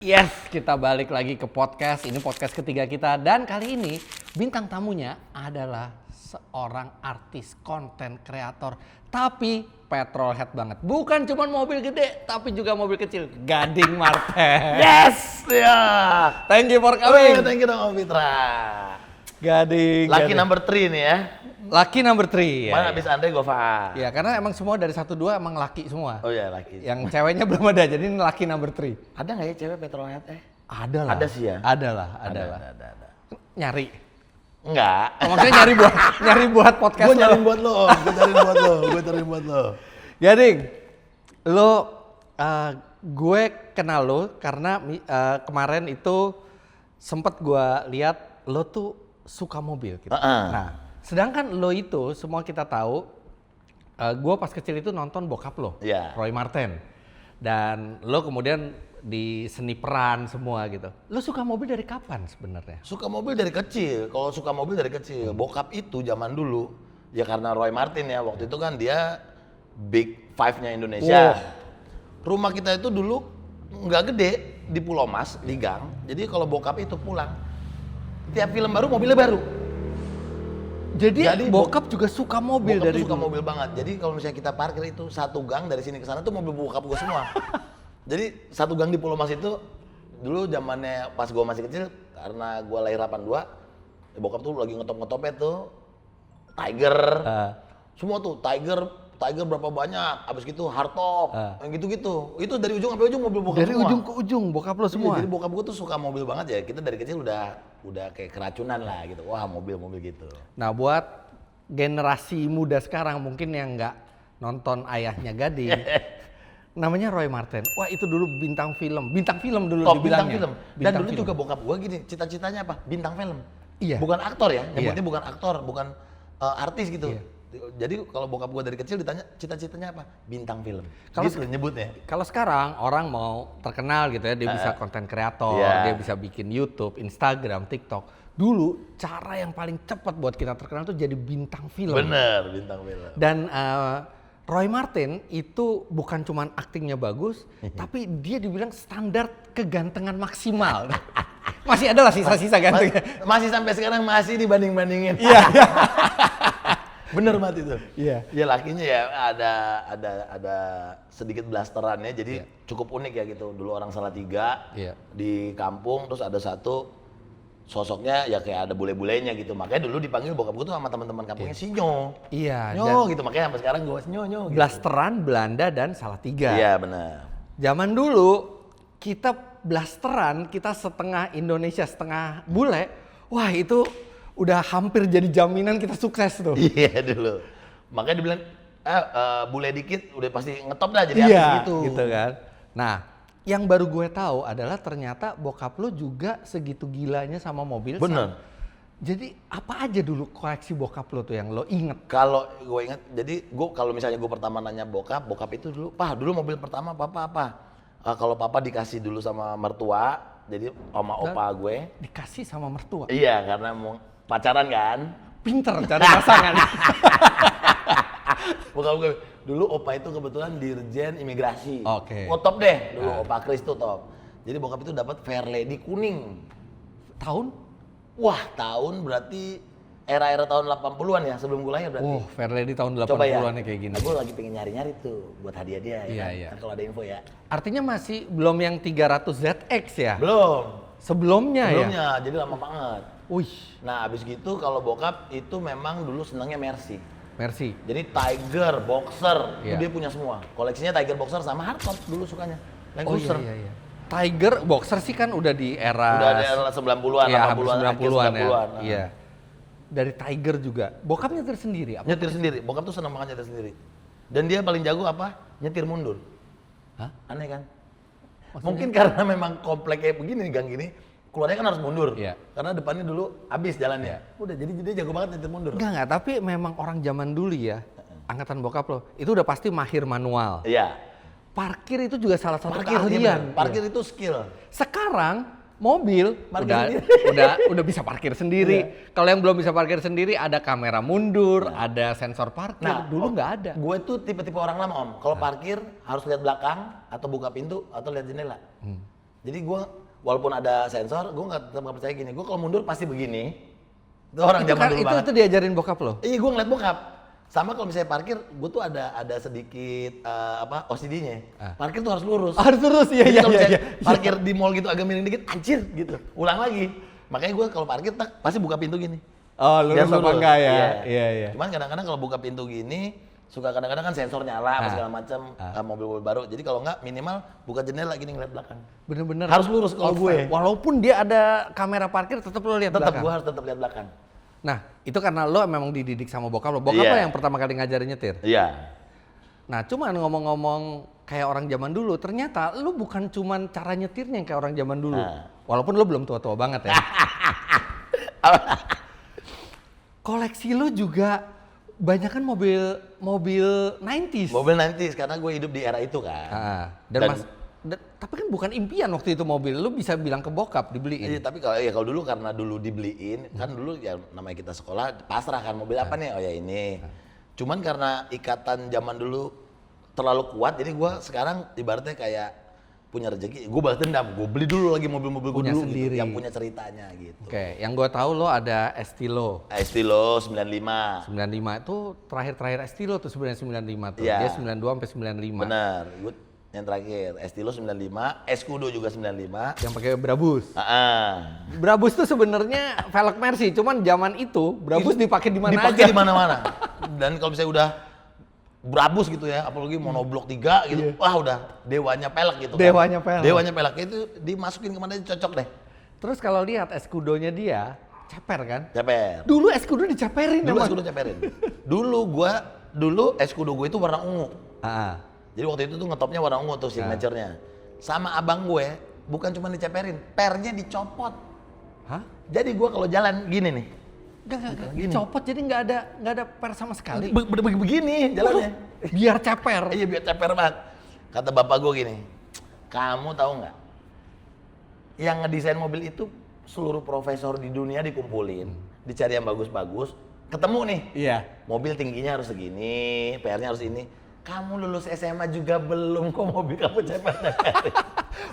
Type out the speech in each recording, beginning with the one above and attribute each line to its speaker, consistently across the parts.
Speaker 1: Yes, kita balik lagi ke podcast. Ini podcast ketiga kita dan kali ini bintang tamunya adalah seorang artis konten kreator tapi petrolhead banget. Bukan cuma mobil gede tapi juga mobil kecil. Gading Marten.
Speaker 2: Yes, ya.
Speaker 1: Thank you for coming.
Speaker 2: Thank you dong Om Fitra.
Speaker 1: Gading.
Speaker 2: Lucky number 3 nih ya.
Speaker 1: Lucky number 3 ya.
Speaker 2: Mana abis Andre Gova.
Speaker 1: Ya karena emang semua dari 1-2 emang laki semua.
Speaker 2: Oh iya lucky.
Speaker 1: Yang ceweknya belum ada jadi ini lucky number 3.
Speaker 2: Ada nggak ya cewek petrolhead?
Speaker 1: Ada lah.
Speaker 2: Ada sih ya.
Speaker 1: Ada lah.
Speaker 2: Ada.
Speaker 1: Nyari.
Speaker 2: Enggak.
Speaker 1: Oh, maksudnya nyari buat podcast
Speaker 2: Gue nyariin buat lo, gue cariin buat lo.
Speaker 1: Gading, gue kenal lo karena kemarin itu sempet gue lihat lo tuh suka mobil gitu. Nah, sedangkan lo itu semua kita tahu, gue pas kecil itu nonton bokap lo,
Speaker 2: Yeah.
Speaker 1: Roy Marten. Dan lo kemudian di seni peran semua gitu. Lo suka mobil dari kapan sebenarnya?
Speaker 2: Suka mobil dari kecil. Kalau suka mobil dari kecil, bokap itu zaman dulu ya karena Roy Marten ya waktu itu kan dia Big Five-nya Indonesia. Rumah kita itu dulu nggak gede di Pulau Mas, di gang. Jadi kalau bokap itu pulang, tiap film baru mobilnya baru.
Speaker 1: Jadi bokap juga suka mobil
Speaker 2: Bokap
Speaker 1: dari
Speaker 2: tuh suka
Speaker 1: dulu.
Speaker 2: mobil banget. Jadi kalau misalnya kita parkir itu satu gang dari sini ke sana tuh mobil bokap gue semua. Jadi satu gang di Pulau Mas itu dulu zamannya pas gue masih kecil karena gue lahir 82, ya bokap tuh lagi ngetop-ngetopnya tuh Tiger. Semua tuh Tiger berapa banyak, abis gitu hardtop, yang gitu-gitu. Itu dari ujung sampai ujung mobil bokap
Speaker 1: Dari
Speaker 2: semua.
Speaker 1: ujung ke ujung bokap lo semua.
Speaker 2: Iya, jadi bokap gue tuh suka mobil banget ya. Kita dari kecil udah kayak keracunan lah gitu. Wah, mobil gitu.
Speaker 1: Nah buat generasi muda sekarang mungkin yang nggak nonton ayahnya Gading, namanya Roy Marten. Wah itu dulu bintang film dulu
Speaker 2: Top bintang
Speaker 1: dibilangnya.
Speaker 2: film. Dan dulu juga bokap gue gini, cita-citanya apa? Bintang film.
Speaker 1: Iya.
Speaker 2: Bukan aktor ya, nyebutnya
Speaker 1: Iya.
Speaker 2: bukan aktor, bukan artis gitu.
Speaker 1: Iya.
Speaker 2: Jadi kalau bokap gue dari kecil ditanya cita-citanya apa? Bintang film.
Speaker 1: Kalau
Speaker 2: Gitu nyebutnya.
Speaker 1: Kalau sekarang orang mau terkenal gitu ya, dia bisa konten kreator,
Speaker 2: Iya.
Speaker 1: dia bisa bikin YouTube, Instagram, TikTok. Dulu cara yang paling cepat buat kita terkenal tuh jadi bintang film.
Speaker 2: Bener, bintang film.
Speaker 1: Dan Roy Marten itu bukan cuman aktingnya bagus, tapi dia dibilang standar kegantengan maksimal. Masih ada lah sisa-sisa gantengnya.
Speaker 2: Masih sampai sekarang masih dibanding-bandingin.
Speaker 1: Iya.
Speaker 2: Bener banget itu.
Speaker 1: Iya.
Speaker 2: Ya lakinya ya ada sedikit blasterannya, jadi cukup unik ya gitu. Dulu orang Salatiga di kampung, terus ada satu sosoknya ya kayak ada bule-bulenya gitu. Makanya dulu dipanggil bokap gue tuh sama teman-teman kampungnya Sinyo.
Speaker 1: Iya.
Speaker 2: Nyo gitu, makanya sampai sekarang gue Sinyo. Gitu.
Speaker 1: Blasteran Belanda dan Salatiga.
Speaker 2: Iya benar.
Speaker 1: Zaman dulu kita blasteran, kita setengah Indonesia setengah bule. Wah itu udah hampir jadi jaminan kita sukses tuh.
Speaker 2: Iya dulu. Makanya dibilang bule dikit udah pasti ngetop dah jadi artis
Speaker 1: gitu kan. Nah, yang baru gue tahu adalah ternyata bokap lo juga segitu gilanya sama mobil.
Speaker 2: Bener.
Speaker 1: Jadi apa aja dulu koleksi bokap lo tuh yang lo inget?
Speaker 2: Kalau gue ingat, jadi gue kalau misalnya gue pertama nanya bokap itu dulu, dulu mobil pertama papa apa? Kalau papa dikasih dulu sama mertua, jadi sama opa gue.
Speaker 1: Dikasih sama mertua?
Speaker 2: Iya, karena mau pacaran kan.
Speaker 1: Pinter cari pasangan.
Speaker 2: Bokap gue, dulu opa itu kebetulan dirjen imigrasi.
Speaker 1: Oke.
Speaker 2: Oh top deh, dulu opa Kris tuh top. Jadi bokap itu dapat Fairlady kuning.
Speaker 1: Tahun?
Speaker 2: Wah, tahun berarti era-era tahun 80-an ya, sebelum gue lahir berarti.
Speaker 1: Oh, Fairlady tahun
Speaker 2: Coba ya.
Speaker 1: 80-an kayak gini.
Speaker 2: Nah, gue lagi pengen nyari-nyari tuh buat hadiah dia ya.
Speaker 1: Iya.
Speaker 2: Kan kalau ada info ya.
Speaker 1: Artinya masih belum yang 300 ZX ya?
Speaker 2: Belum.
Speaker 1: Sebelumnya ya?
Speaker 2: Sebelumnya, jadi lama banget.
Speaker 1: Wih,
Speaker 2: Nah, abis gitu kalau bokap itu memang dulu senangnya Mercy.
Speaker 1: Mercy.
Speaker 2: Jadi Tiger, Boxer,
Speaker 1: Iya.
Speaker 2: itu dia punya semua. Koleksinya Tiger, Boxer sama hardtop dulu sukanya. Land
Speaker 1: Oh
Speaker 2: Cruiser.
Speaker 1: iya. Tiger Boxer sih kan udah di era
Speaker 2: Udah ada era 90-an,
Speaker 1: ya,
Speaker 2: 80-an, akhir
Speaker 1: 90-an ya.
Speaker 2: Nah.
Speaker 1: Iya. Dari Tiger juga. Bokap nyetir sendiri apa?
Speaker 2: Nyetir sendiri, bokap tuh senang banget nyetir sendiri. Dan dia paling jago apa? Nyetir mundur.
Speaker 1: Hah?
Speaker 2: Aneh kan?
Speaker 1: Maksudnya?
Speaker 2: Mungkin karena memang komplek kayak begini nih, gang gini, keluarnya kan harus mundur.
Speaker 1: Iya.
Speaker 2: Karena depannya dulu habis jalannya. Udah, jadi dia jago banget nyetir mundur.
Speaker 1: Enggak, tapi memang orang zaman dulu ya, angkatan bokap lo, itu udah pasti mahir manual.
Speaker 2: Iya.
Speaker 1: Parkir itu juga salah satu
Speaker 2: Parkir, iya
Speaker 1: keahlian.
Speaker 2: bener. Parkir itu skill.
Speaker 1: Sekarang mobil
Speaker 2: Parkir sendiri.
Speaker 1: udah bisa parkir sendiri. Kalau yang belum bisa parkir sendiri ada kamera mundur, ada sensor parkir. Dulu nggak ada.
Speaker 2: Gue tuh tipe-tipe orang lama om. Kalau parkir harus lihat belakang atau buka pintu atau lihat jendela. Jadi gue walaupun ada sensor, gue tetap nggak percaya gini. Gue kalau mundur pasti begini. Itu orang zaman dulu banget.
Speaker 1: Itu diajarin bokap lo?
Speaker 2: Iya, gue ngeliat bokap. Sama kalau misalnya parkir, gue tuh ada sedikit OCD-nya. Parkir tuh harus lurus.
Speaker 1: Harus lurus, iya.
Speaker 2: Jadi kalau misalnya parkir di mall gitu agak miring dikit, anjir gitu. Ulang lagi. Makanya gue kalau parkir pasti buka pintu gini.
Speaker 1: Oh, lurus apa enggak ya? Iya.
Speaker 2: Cuman kadang-kadang kalau buka pintu gini, suka kadang-kadang kan sensor nyala apa segala macam mobil-mobil baru. Jadi kalau enggak minimal buka jendela gini ngeliat belakang.
Speaker 1: Bener-bener.
Speaker 2: Harus lurus kalau gue.
Speaker 1: Walaupun dia ada kamera parkir, tetap lo lihat belakang.
Speaker 2: Tetap gue harus tetap lihat belakang.
Speaker 1: Nah, itu karena lo memang dididik sama bokap lo. Bokap lo yang pertama kali ngajarin nyetir?
Speaker 2: Iya.
Speaker 1: Nah, cuman ngomong-ngomong kayak orang zaman dulu, ternyata lo bukan cuman cara nyetirnya yang kayak orang zaman dulu. Walaupun lo belum tua-tua banget ya. Koleksi lo juga banyak kan mobil 90s.
Speaker 2: Mobil 90s karena gue hidup di era itu kan.
Speaker 1: Tapi kan bukan impian waktu itu mobil. Lu bisa bilang ke bokap dibeliin.
Speaker 2: Iya, tapi kalau dulu karena dulu dibeliin, kan dulu ya namanya kita sekolah pasrah kan mobil apa nih? Oh ya ini. Cuman karena ikatan zaman dulu terlalu kuat, jadi gue sekarang ibaratnya kayak punya rezeki. Gue balas dendam, gue beli dulu lagi mobil-mobil gue dulu
Speaker 1: sendiri.
Speaker 2: Gitu, yang punya ceritanya gitu.
Speaker 1: Oke, yang gue tahu lo ada Estilo.
Speaker 2: Estilo 95.
Speaker 1: 95 itu terakhir Estilo tuh sebenarnya 95 tuh.
Speaker 2: Ya.
Speaker 1: Dia 92 sampai 95.
Speaker 2: Benar. Yang terakhir, Estilo 95, Escudo juga 95.
Speaker 1: Yang pakai Brabus.
Speaker 2: Heeh.
Speaker 1: Brabus tuh sebenarnya velg Mercy, cuman zaman itu Brabus dipakai di mana aja.
Speaker 2: Dipakai di mana-mana. Dan kalau misalnya udah Brabus gitu ya, apalagi monoblok 3 gitu. Wah, udah dewanya pelek gitu.
Speaker 1: Dewanya pelek.
Speaker 2: Dewanya pelek itu dimasukin kemana aja cocok deh.
Speaker 1: Terus kalau lihat Escudo-nya dia ceper kan?
Speaker 2: Ceper.
Speaker 1: Dulu Escudo diceperin.
Speaker 2: Dulu Escudo ceperin. Dulu Escudo gue itu warna ungu. Jadi waktu itu tuh ngetopnya warna ungu tuh signature-nya. Sama abang gue bukan cuma diceperin, pernya dicopot.
Speaker 1: Hah?
Speaker 2: Jadi gue kalau jalan gini nih.
Speaker 1: Enggak. Dicopot jadi nggak ada per sama sekali.
Speaker 2: Begini jalannya.
Speaker 1: Biar ceper.
Speaker 2: Iya biar ceper banget. Kata bapak gue gini, kamu tahu nggak? Yang ngedesain mobil itu seluruh profesor di dunia dikumpulin, dicari yang bagus-bagus, ketemu nih.
Speaker 1: Iya.
Speaker 2: Mobil tingginya harus segini, PR-nya harus ini. Kamu lulus SMA juga belum kok mobil kamu ceper-ceperin.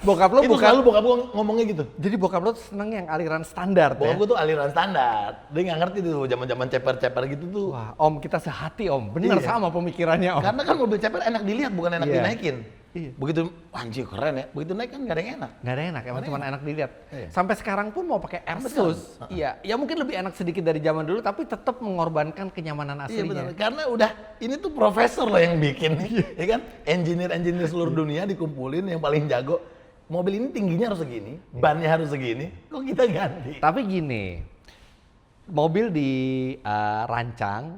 Speaker 1: Bokap lo
Speaker 2: itu
Speaker 1: bukan.
Speaker 2: selalu bokap gue ngomongnya gitu.
Speaker 1: Jadi bokap lo seneng yang aliran standar
Speaker 2: Bokap
Speaker 1: ya?
Speaker 2: gue tuh aliran standar. Dia nggak ngerti tuh zaman-zaman ceper-ceper gitu tuh.
Speaker 1: Wah, om kita sehati om. Bener
Speaker 2: Iya.
Speaker 1: sama pemikirannya om.
Speaker 2: Karena kan mobil ceper enak dilihat bukan enak
Speaker 1: Iya.
Speaker 2: dinaikin.
Speaker 1: Iya.
Speaker 2: Begitu anjir keren ya. Begitu naik kan nggak ada yang enak.
Speaker 1: Nggak ada enak, emang cuma enak dilihat.
Speaker 2: Iya.
Speaker 1: Sampai sekarang pun mau pakai Airsus. Iya, ya mungkin lebih enak sedikit dari zaman dulu, tapi tetap mengorbankan kenyamanan
Speaker 2: Iya
Speaker 1: aslinya.
Speaker 2: benar. Karena udah ini tuh profesor loh yang bikin, ya kan? Engineer seluruh dunia dikumpulin yang paling jago. Mobil ini tingginya harus segini, bannya harus segini. Kok kita ganti?
Speaker 1: Tapi gini, mobil dirancang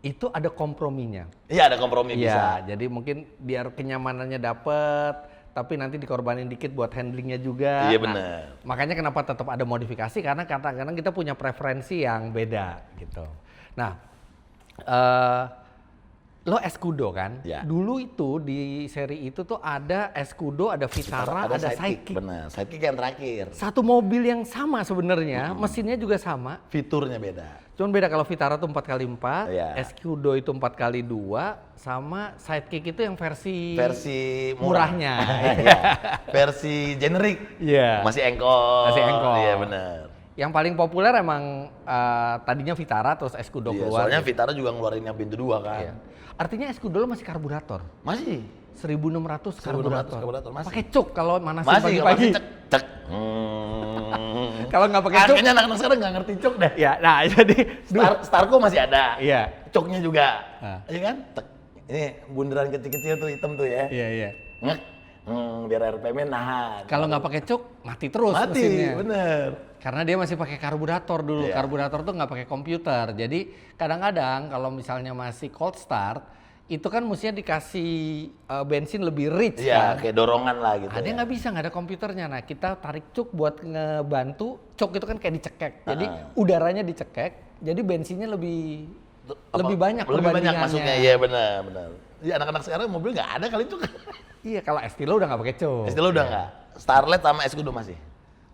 Speaker 1: itu ada komprominya.
Speaker 2: Iya ada kompromi bisa.
Speaker 1: Iya, jadi mungkin biar kenyamanannya dapet, tapi nanti dikorbanin dikit buat handlingnya juga.
Speaker 2: Iya
Speaker 1: Nah,
Speaker 2: benar.
Speaker 1: makanya kenapa tetap ada modifikasi karena kadang-kadang kita punya preferensi yang beda gitu. Nah, lo Escudo kan?
Speaker 2: Ya.
Speaker 1: Dulu itu di seri itu tuh ada Escudo, ada Vitara, ada Sidekick.
Speaker 2: Benar, sidekick yang terakhir.
Speaker 1: Satu mobil yang sama sebenarnya, mesinnya juga sama.
Speaker 2: Fiturnya beda.
Speaker 1: Cuman beda kalau Vitara tuh 4x4,
Speaker 2: Iya.
Speaker 1: Escudo itu 4x2, sama Sidekick itu yang versi
Speaker 2: Murahnya.
Speaker 1: Iya.
Speaker 2: Versi generik.
Speaker 1: Iya.
Speaker 2: Masih engkol.
Speaker 1: Masih engkol.
Speaker 2: Iya benar.
Speaker 1: Yang paling populer emang tadinya Vitara terus Escudo
Speaker 2: Iya,
Speaker 1: keluar.
Speaker 2: soalnya Vitara juga ngeluarin yang pintu 2 kan.
Speaker 1: Iya. Artinya Escudo lo masih karburator.
Speaker 2: Masih.
Speaker 1: 1600
Speaker 2: karburator
Speaker 1: karburator.
Speaker 2: masih.
Speaker 1: Pakai cuk kalau manasin
Speaker 2: Masih
Speaker 1: pagi-pagi.
Speaker 2: cek cek.
Speaker 1: Kalau nggak pakai cuk.
Speaker 2: Akhirnya anak-anak sekarang nggak ngerti cok deh.
Speaker 1: Ya, nah jadi
Speaker 2: Starco masih ada.
Speaker 1: Iya.
Speaker 2: Coknya juga.
Speaker 1: Nah.
Speaker 2: Iya kan? Tek. Ini bundaran kecil-kecil tuh hitam tuh ya.
Speaker 1: Iya.
Speaker 2: Ngek. Biar RPM-nya nahan.
Speaker 1: Kalau nggak pakai cuk mati terus
Speaker 2: mati,
Speaker 1: mesinnya.
Speaker 2: bener.
Speaker 1: Karena dia masih pakai karburator dulu.
Speaker 2: Iya.
Speaker 1: Karburator tuh nggak pakai komputer. Jadi kadang-kadang kalau misalnya masih cold start, itu kan mestinya dikasih bensin lebih rich
Speaker 2: Iya,
Speaker 1: kan.
Speaker 2: kayak dorongan lah gitu.
Speaker 1: Ada
Speaker 2: ya.
Speaker 1: nggak bisa, nggak ada komputernya. Nah kita tarik cuk buat ngebantu. Cuk itu kan kayak dicekek. Jadi udaranya dicekek. Jadi bensinnya lebih banyak.
Speaker 2: Lebih banyak
Speaker 1: perbandingannya.
Speaker 2: masuknya, iya benar. Iya anak-anak sekarang mobil nggak ada kali cuk.
Speaker 1: Iya kalau Estilo udah nggak pakai cuk.
Speaker 2: Istilah udah nggak. Starlet sama Escudo masih.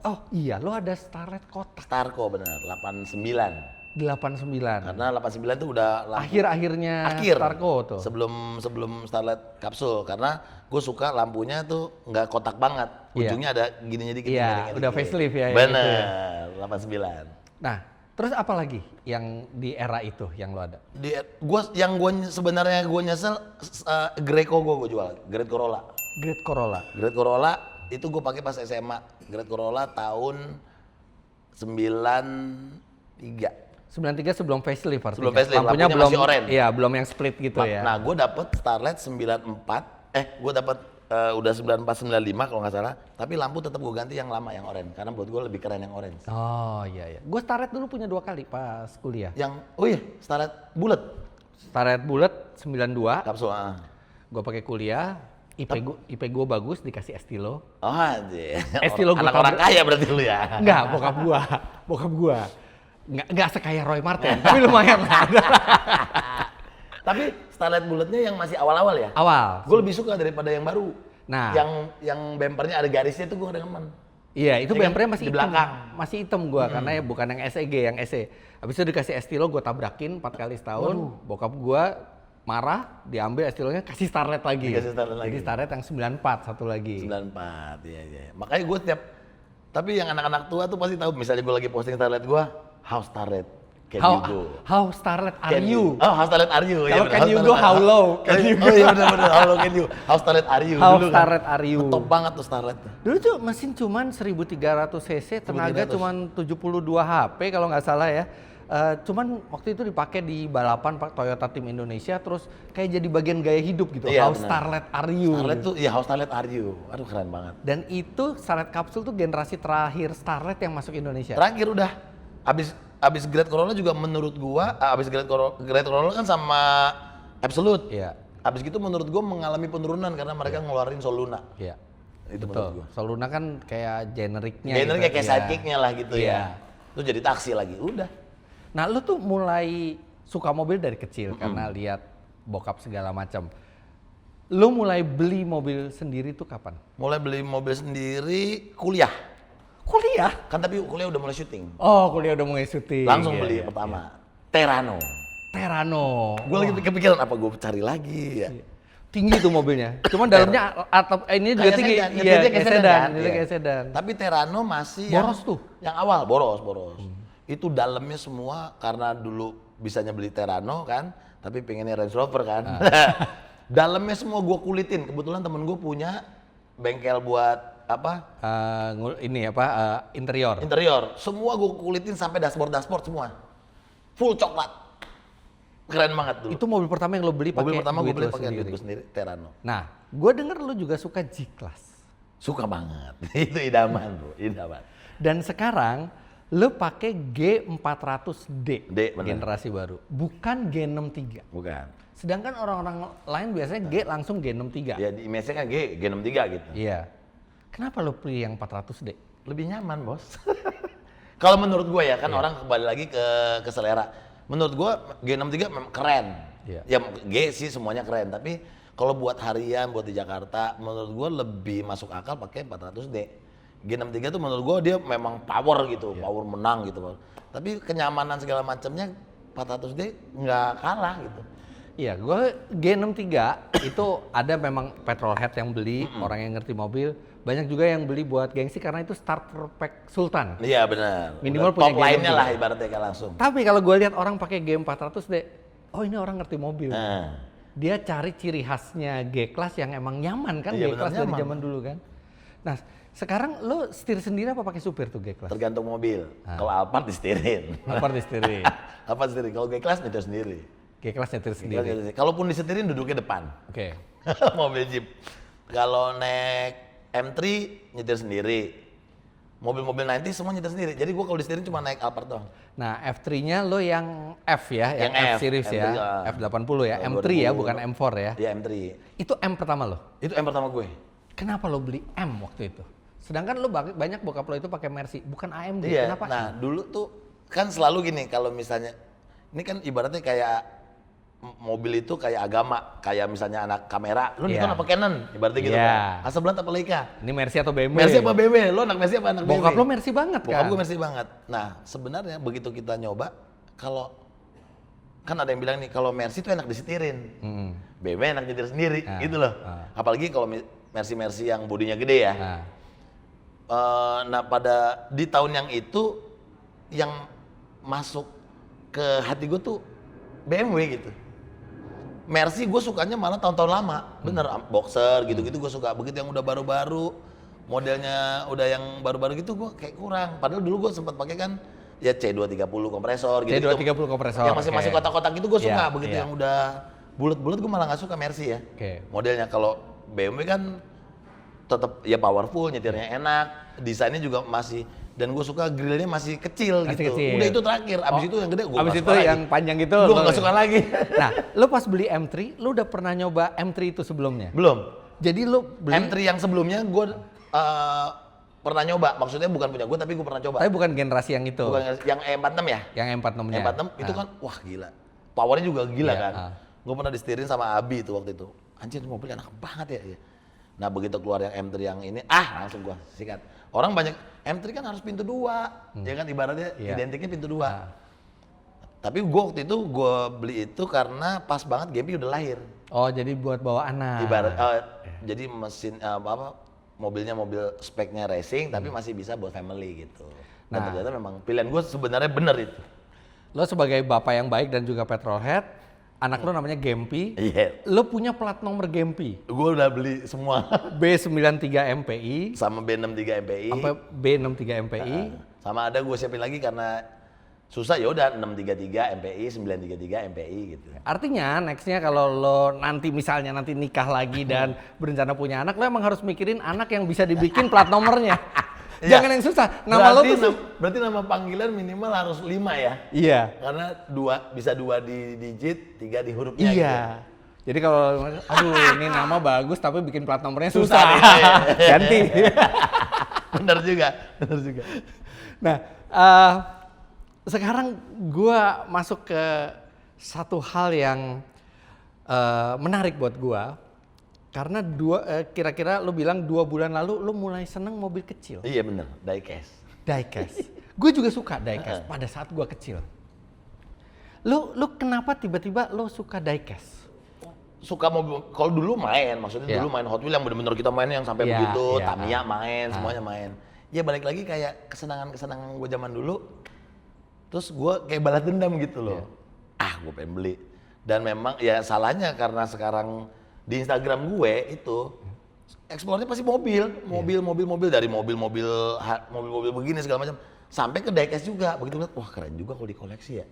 Speaker 1: Oh iya, lo ada Starlet kotak.
Speaker 2: Starco benar, 89.
Speaker 1: 89.
Speaker 2: Karena 89 tuh udah
Speaker 1: Akhir-akhirnya
Speaker 2: akhir
Speaker 1: Starco tuh.
Speaker 2: sebelum Starlight Capsule, karena gue suka lampunya tuh nggak kotak banget,
Speaker 1: Iya.
Speaker 2: ujungnya ada gininya dikit.
Speaker 1: Iya,
Speaker 2: miringnya
Speaker 1: udah
Speaker 2: dikit.
Speaker 1: facelift ya, yang
Speaker 2: Bener,
Speaker 1: itu ya.
Speaker 2: 89.
Speaker 1: Nah, terus apa lagi yang di era itu yang lo ada?
Speaker 2: Sebenarnya gue nyesel Greco gue jual, Great Corolla.
Speaker 1: Great Corolla.
Speaker 2: Great Corolla itu gue pakai pas SMA. Great Corolla tahun 93.
Speaker 1: 93 sebelum facelift artinya.
Speaker 2: Sebelum facelift, lampunya
Speaker 1: belum
Speaker 2: masih oranye.
Speaker 1: Iya, belum yang split gitu ya.
Speaker 2: Nah, gue dapet Starlight 94. Gue dapet udah 94 95 kalau nggak salah. Tapi lampu tetap gue ganti yang lama, yang orange. Karena buat gue lebih keren yang orange.
Speaker 1: Oh iya. Gue Starlight dulu punya 2 kali pas kuliah.
Speaker 2: Oh iya, Starlight Bullet.
Speaker 1: Starlight Bullet 92.
Speaker 2: Kapsul.
Speaker 1: Gue pakai kuliah. IP gue bagus, dikasih Estilo.
Speaker 2: Oh anjir.
Speaker 1: Estilo
Speaker 2: Anak orang kaya berarti lu ya.
Speaker 1: Enggak, bokap gua. Enggak sekaya Roy Martin, tapi lumayan lah.
Speaker 2: Tapi Starlight Bulletnya yang masih awal-awal ya?
Speaker 1: Awal.
Speaker 2: Gue lebih suka daripada yang baru.
Speaker 1: Nah.
Speaker 2: Yang bempernya ada garisnya tuh gue demen.
Speaker 1: Iya, itu
Speaker 2: Ya kan?
Speaker 1: bempernya masih
Speaker 2: Di
Speaker 1: hitam.
Speaker 2: belakang.
Speaker 1: Masih hitam gua karena ya bukan yang SEG, yang SE. Habis itu dikasih Estilo, gua tabrakin 4 kali setahun. Bokap gua marah, diambil Estilonya, kasih Starlight lagi.
Speaker 2: Dikasih Starlight lagi.
Speaker 1: Jadi Starlight yang 94 satu lagi.
Speaker 2: 94, iya. Makanya gue tapi yang anak-anak tua tuh pasti tahu. Misalnya gue lagi posting Starlight gue, how Starlight can you go?
Speaker 1: How Starlight are
Speaker 2: Can
Speaker 1: you?
Speaker 2: Oh, how Starlight are you?
Speaker 1: Kalau can you go, how low? Can you
Speaker 2: Oh iya benar-benar, how low can you? How Starlight are you?
Speaker 1: How
Speaker 2: Dulu kan.
Speaker 1: Starlight are you?
Speaker 2: Top banget tuh Starlight.
Speaker 1: Dulu tuh mesin cuman 1300 cc, tenaga
Speaker 2: 1300.
Speaker 1: cuman 72 HP kalau nggak salah ya. Cuman waktu itu dipakai di balapan Pak Toyota Tim Indonesia, terus kayak jadi bagian gaya hidup gitu.
Speaker 2: Iya,
Speaker 1: How
Speaker 2: benar.
Speaker 1: Starlight are you?
Speaker 2: Starlight tuh, iya how Starlight are you? Aduh keren banget.
Speaker 1: Dan itu Starlight Capsule tuh generasi terakhir Starlight yang masuk Indonesia.
Speaker 2: Terakhir udah, abis Great Corolla juga menurut gua, abis Great Corolla kan sama Absolute.
Speaker 1: Iya.
Speaker 2: Abis gitu menurut gua mengalami penurunan karena mereka ngeluarin Soluna.
Speaker 1: Iya.
Speaker 2: Itu menurut
Speaker 1: Betul.
Speaker 2: gua.
Speaker 1: Soluna kan kayak generiknya.
Speaker 2: Generiknya kayak
Speaker 1: Iya.
Speaker 2: sidekicknya lah gitu
Speaker 1: Iya.
Speaker 2: ya. Lu jadi taksi lagi, udah.
Speaker 1: Nah, lu tuh mulai suka mobil dari kecil karena lihat bokap segala macam. Lu mulai beli mobil sendiri tuh kapan?
Speaker 2: Mulai beli mobil sendiri kuliah.
Speaker 1: Kuliah?
Speaker 2: Kan tapi kuliah udah mulai syuting.
Speaker 1: Oh, kuliah udah mulai syuting.
Speaker 2: Langsung
Speaker 1: Iya,
Speaker 2: beli
Speaker 1: iya,
Speaker 2: pertama. Terrano.
Speaker 1: Terrano.
Speaker 2: Gue lagi kepikiran apa gue cari lagi ya.
Speaker 1: Tinggi tuh mobilnya. Cuman dalamnya atap ini juga
Speaker 2: Kayak
Speaker 1: tinggi.
Speaker 2: sedan,
Speaker 1: Iya,
Speaker 2: nyetirnya
Speaker 1: kayak
Speaker 2: sedan
Speaker 1: sedan.
Speaker 2: kan?
Speaker 1: Nyetirnya
Speaker 2: Iya.
Speaker 1: kayak sedan.
Speaker 2: Tapi Terrano masih
Speaker 1: Boros tuh.
Speaker 2: Yang awal boros. Itu dalamnya semua karena dulu bisanya beli Terrano kan, tapi pengennya Range Rover kan. Dalamnya semua gue kulitin. Kebetulan temen gue punya bengkel buat apa?
Speaker 1: Interior.
Speaker 2: Interior. Semua gue kulitin sampai dashboard semua. Full coklat. Keren banget dulu.
Speaker 1: Itu mobil pertama yang lo beli pakai
Speaker 2: Mobil pertama gue beli
Speaker 1: lo
Speaker 2: pakai duit
Speaker 1: sendiri.
Speaker 2: gue sendiri, Terrano.
Speaker 1: Nah, gue denger lo juga suka G-Class.
Speaker 2: Suka banget. Itu idaman bro, idaman.
Speaker 1: Dan sekarang lo pakai G400D,
Speaker 2: Bener.
Speaker 1: generasi baru, bukan G63.
Speaker 2: Bukan.
Speaker 1: Sedangkan orang-orang lain biasanya G langsung G63.
Speaker 2: Ya di image-nya kan G63 gitu.
Speaker 1: Iya. Kenapa lo pilih yang 400D?
Speaker 2: Lebih nyaman bos. Kalau menurut gue ya kan orang kembali lagi ke selera. Menurut gue G63 memang keren.
Speaker 1: Iya.
Speaker 2: Ya G sih semuanya keren. Tapi kalau buat harian, buat di Jakarta, menurut gue lebih masuk akal pakai 400D. G63 tuh menurut gue dia memang power gitu, power menang gitu. Tapi kenyamanan segala macamnya 400D nggak kalah gitu.
Speaker 1: Iya, gue G63 itu ada memang petrolhead yang beli, orang yang ngerti mobil. Banyak juga yang beli buat gengsi karena itu starter pack Sultan.
Speaker 2: Iya benar.
Speaker 1: Minimal
Speaker 2: Udah
Speaker 1: punya
Speaker 2: top lainnya
Speaker 1: G63.
Speaker 2: lah ibaratnya kan langsung.
Speaker 1: Tapi kalau gue lihat orang pakai G400D, oh ini orang ngerti mobil.
Speaker 2: Nah,
Speaker 1: Dia cari ciri khasnya G-Class yang emang nyaman kan,
Speaker 2: Iya,
Speaker 1: G-Class
Speaker 2: benar,
Speaker 1: dari
Speaker 2: nyaman.
Speaker 1: zaman dulu kan. Nah, sekarang lo setir sendiri apa pakai supir tuh G-Class?
Speaker 2: tergantung mobil. Kalau Alphard disetirin.
Speaker 1: Apa disetirin?
Speaker 2: Alphard disetirin. Kalau G-Class nyetir sendiri.
Speaker 1: G-Class nyetir
Speaker 2: G-Class
Speaker 1: sendiri.
Speaker 2: nyetir sendiri. Kalaupun disetirin duduknya depan.
Speaker 1: Oke.
Speaker 2: Mobil Jeep. Kalau naik M3 nyetir sendiri. Mobil-mobil 90 semua nyetir sendiri. Jadi gua kalau disetirin cuma naik Alphard doang.
Speaker 1: Nah, F3-nya lo yang F ya, yang
Speaker 2: Yang
Speaker 1: F
Speaker 2: F,
Speaker 1: series ya,
Speaker 2: M3,
Speaker 1: F80 ya,
Speaker 2: Tahun
Speaker 1: M3 ya,
Speaker 2: 2000.
Speaker 1: bukan M4 ya.
Speaker 2: Iya M3.
Speaker 1: Itu M pertama lo.
Speaker 2: Itu M pertama gue.
Speaker 1: Kenapa lo beli M waktu itu? Sedangkan lo banyak bokap lo itu pakai Mercy, bukan AMG.
Speaker 2: Iya.
Speaker 1: Kenapa?
Speaker 2: Nah dulu tuh kan selalu gini kalau misalnya ini kan ibaratnya kayak mobil itu kayak agama, kayak misalnya anak kamera, lu
Speaker 1: Iya.
Speaker 2: Nikon apa Canon, ibaratnya gitu
Speaker 1: Iya.
Speaker 2: kan. Hasselblad apa Leica?
Speaker 1: Ini Mercy atau BMW?
Speaker 2: Mercy apa BMW? Lu anak Mercy apa anak BMW?
Speaker 1: Bokap lo Mercy banget
Speaker 2: Bokap
Speaker 1: kan?
Speaker 2: gue Mercy banget. Nah sebenarnya begitu kita nyoba, kalau kan ada yang bilang nih kalau Mercy itu enak disetirin, BMW enak nyetir sendiri, gitu loh. Apalagi kalau Mercy yang bodinya gede ya. Nah pada di tahun yang itu yang masuk ke hati gue tuh BMW gitu. Mercy gue sukanya malah tahun-tahun lama, bener Boxer gitu-gitu gue suka. Begitu yang udah baru-baru, modelnya udah yang baru-baru gitu gue kayak kurang. Padahal dulu gue sempat pakai kan ya C230 kompresor gitu.
Speaker 1: C230 kompresor.
Speaker 2: Yang masih kotak-kotak gitu gue suka.
Speaker 1: Iya,
Speaker 2: Begitu
Speaker 1: iya.
Speaker 2: yang udah bulat-bulat gue malah nggak suka Mercy ya. Modelnya kalau BMW kan tetap ya powerful, nyetirnya enak, desainnya juga masih, dan gue suka grillnya masih kecil gitu. Udah itu terakhir, abis itu yang gede gue
Speaker 1: abis
Speaker 2: nggak
Speaker 1: itu
Speaker 2: suka lagi.
Speaker 1: yang panjang gitu
Speaker 2: Gue nggak suka lagi.
Speaker 1: Nah, lo pas beli M3, lo udah pernah nyoba M3 itu sebelumnya?
Speaker 2: Belum.
Speaker 1: Jadi lo beli
Speaker 2: M3 yang sebelumnya gue pernah nyoba, maksudnya bukan punya gue tapi gue pernah coba.
Speaker 1: tapi bukan generasi yang itu.
Speaker 2: Bukan yang E46 ya?
Speaker 1: Yang M46-nya.
Speaker 2: E46 itu kan wah gila. Powernya juga gila
Speaker 1: Iya,
Speaker 2: kan. Gue pernah disetirin sama Abi tuh waktu itu. Anjir mobil enak banget ya. Nah begitu keluar yang M3 yang ini, langsung gue sikat. Orang banyak, M3 kan harus pintu 2, ya kan ibaratnya identiknya pintu 2. Tapi gue waktu itu gue beli itu karena pas banget Gempi udah lahir.
Speaker 1: Oh jadi buat bawa anak.
Speaker 2: Ibarat, jadi mesin mobilnya mobil speknya racing tapi masih bisa buat family gitu. Dan ternyata memang pilihan gue sebenarnya bener itu.
Speaker 1: Lo sebagai bapak yang baik dan juga petrolhead, anak lo namanya Gempi.
Speaker 2: Iya.
Speaker 1: Lo punya plat nomor Gempi.
Speaker 2: Gue udah beli semua.
Speaker 1: B93 MPI
Speaker 2: Sama B63 MPI.
Speaker 1: sampai B63 MPI.
Speaker 2: Sama ada gue siapin lagi karena susah ya udah 633 MPI, 933 MPI gitu.
Speaker 1: Artinya nextnya kalau lo nanti misalnya nanti nikah lagi dan berencana punya anak, lo emang harus mikirin anak yang bisa dibikin plat nomornya. Jangan yang susah. Nama lo tuh
Speaker 2: berarti nama panggilan minimal harus 5 ya?
Speaker 1: Iya.
Speaker 2: Karena bisa 2 di digit, 3 di hurufnya.
Speaker 1: Iya.
Speaker 2: Gitu.
Speaker 1: Jadi kalau aduh ini nama bagus tapi bikin plat nomornya susah. Ganti.
Speaker 2: Bener juga.
Speaker 1: Nah, sekarang gua masuk ke satu hal yang menarik buat gua. Karena kira-kira lu bilang 2 bulan lalu lu mulai seneng mobil kecil.
Speaker 2: Iya bener, diecast.
Speaker 1: Diecast. Gue juga suka diecast pada saat gua kecil. Lu kenapa tiba-tiba lu suka diecast?
Speaker 2: Suka mobil, kalau dulu main, maksudnya dulu main Hot Wheels yang bener-bener kita main yang sampai begitu, Tamiya main, semuanya main. Ya balik lagi kayak kesenangan-kesenangan gue zaman dulu, terus gue kayak balas dendam gitu loh. Gue pengen beli. Dan memang ya salahnya karena sekarang di Instagram gue itu explore-nya pasti mobil dari mobil begini segala macam sampai ke diecast juga. Begitu lihat, wah keren juga kalau dikoleksi ya.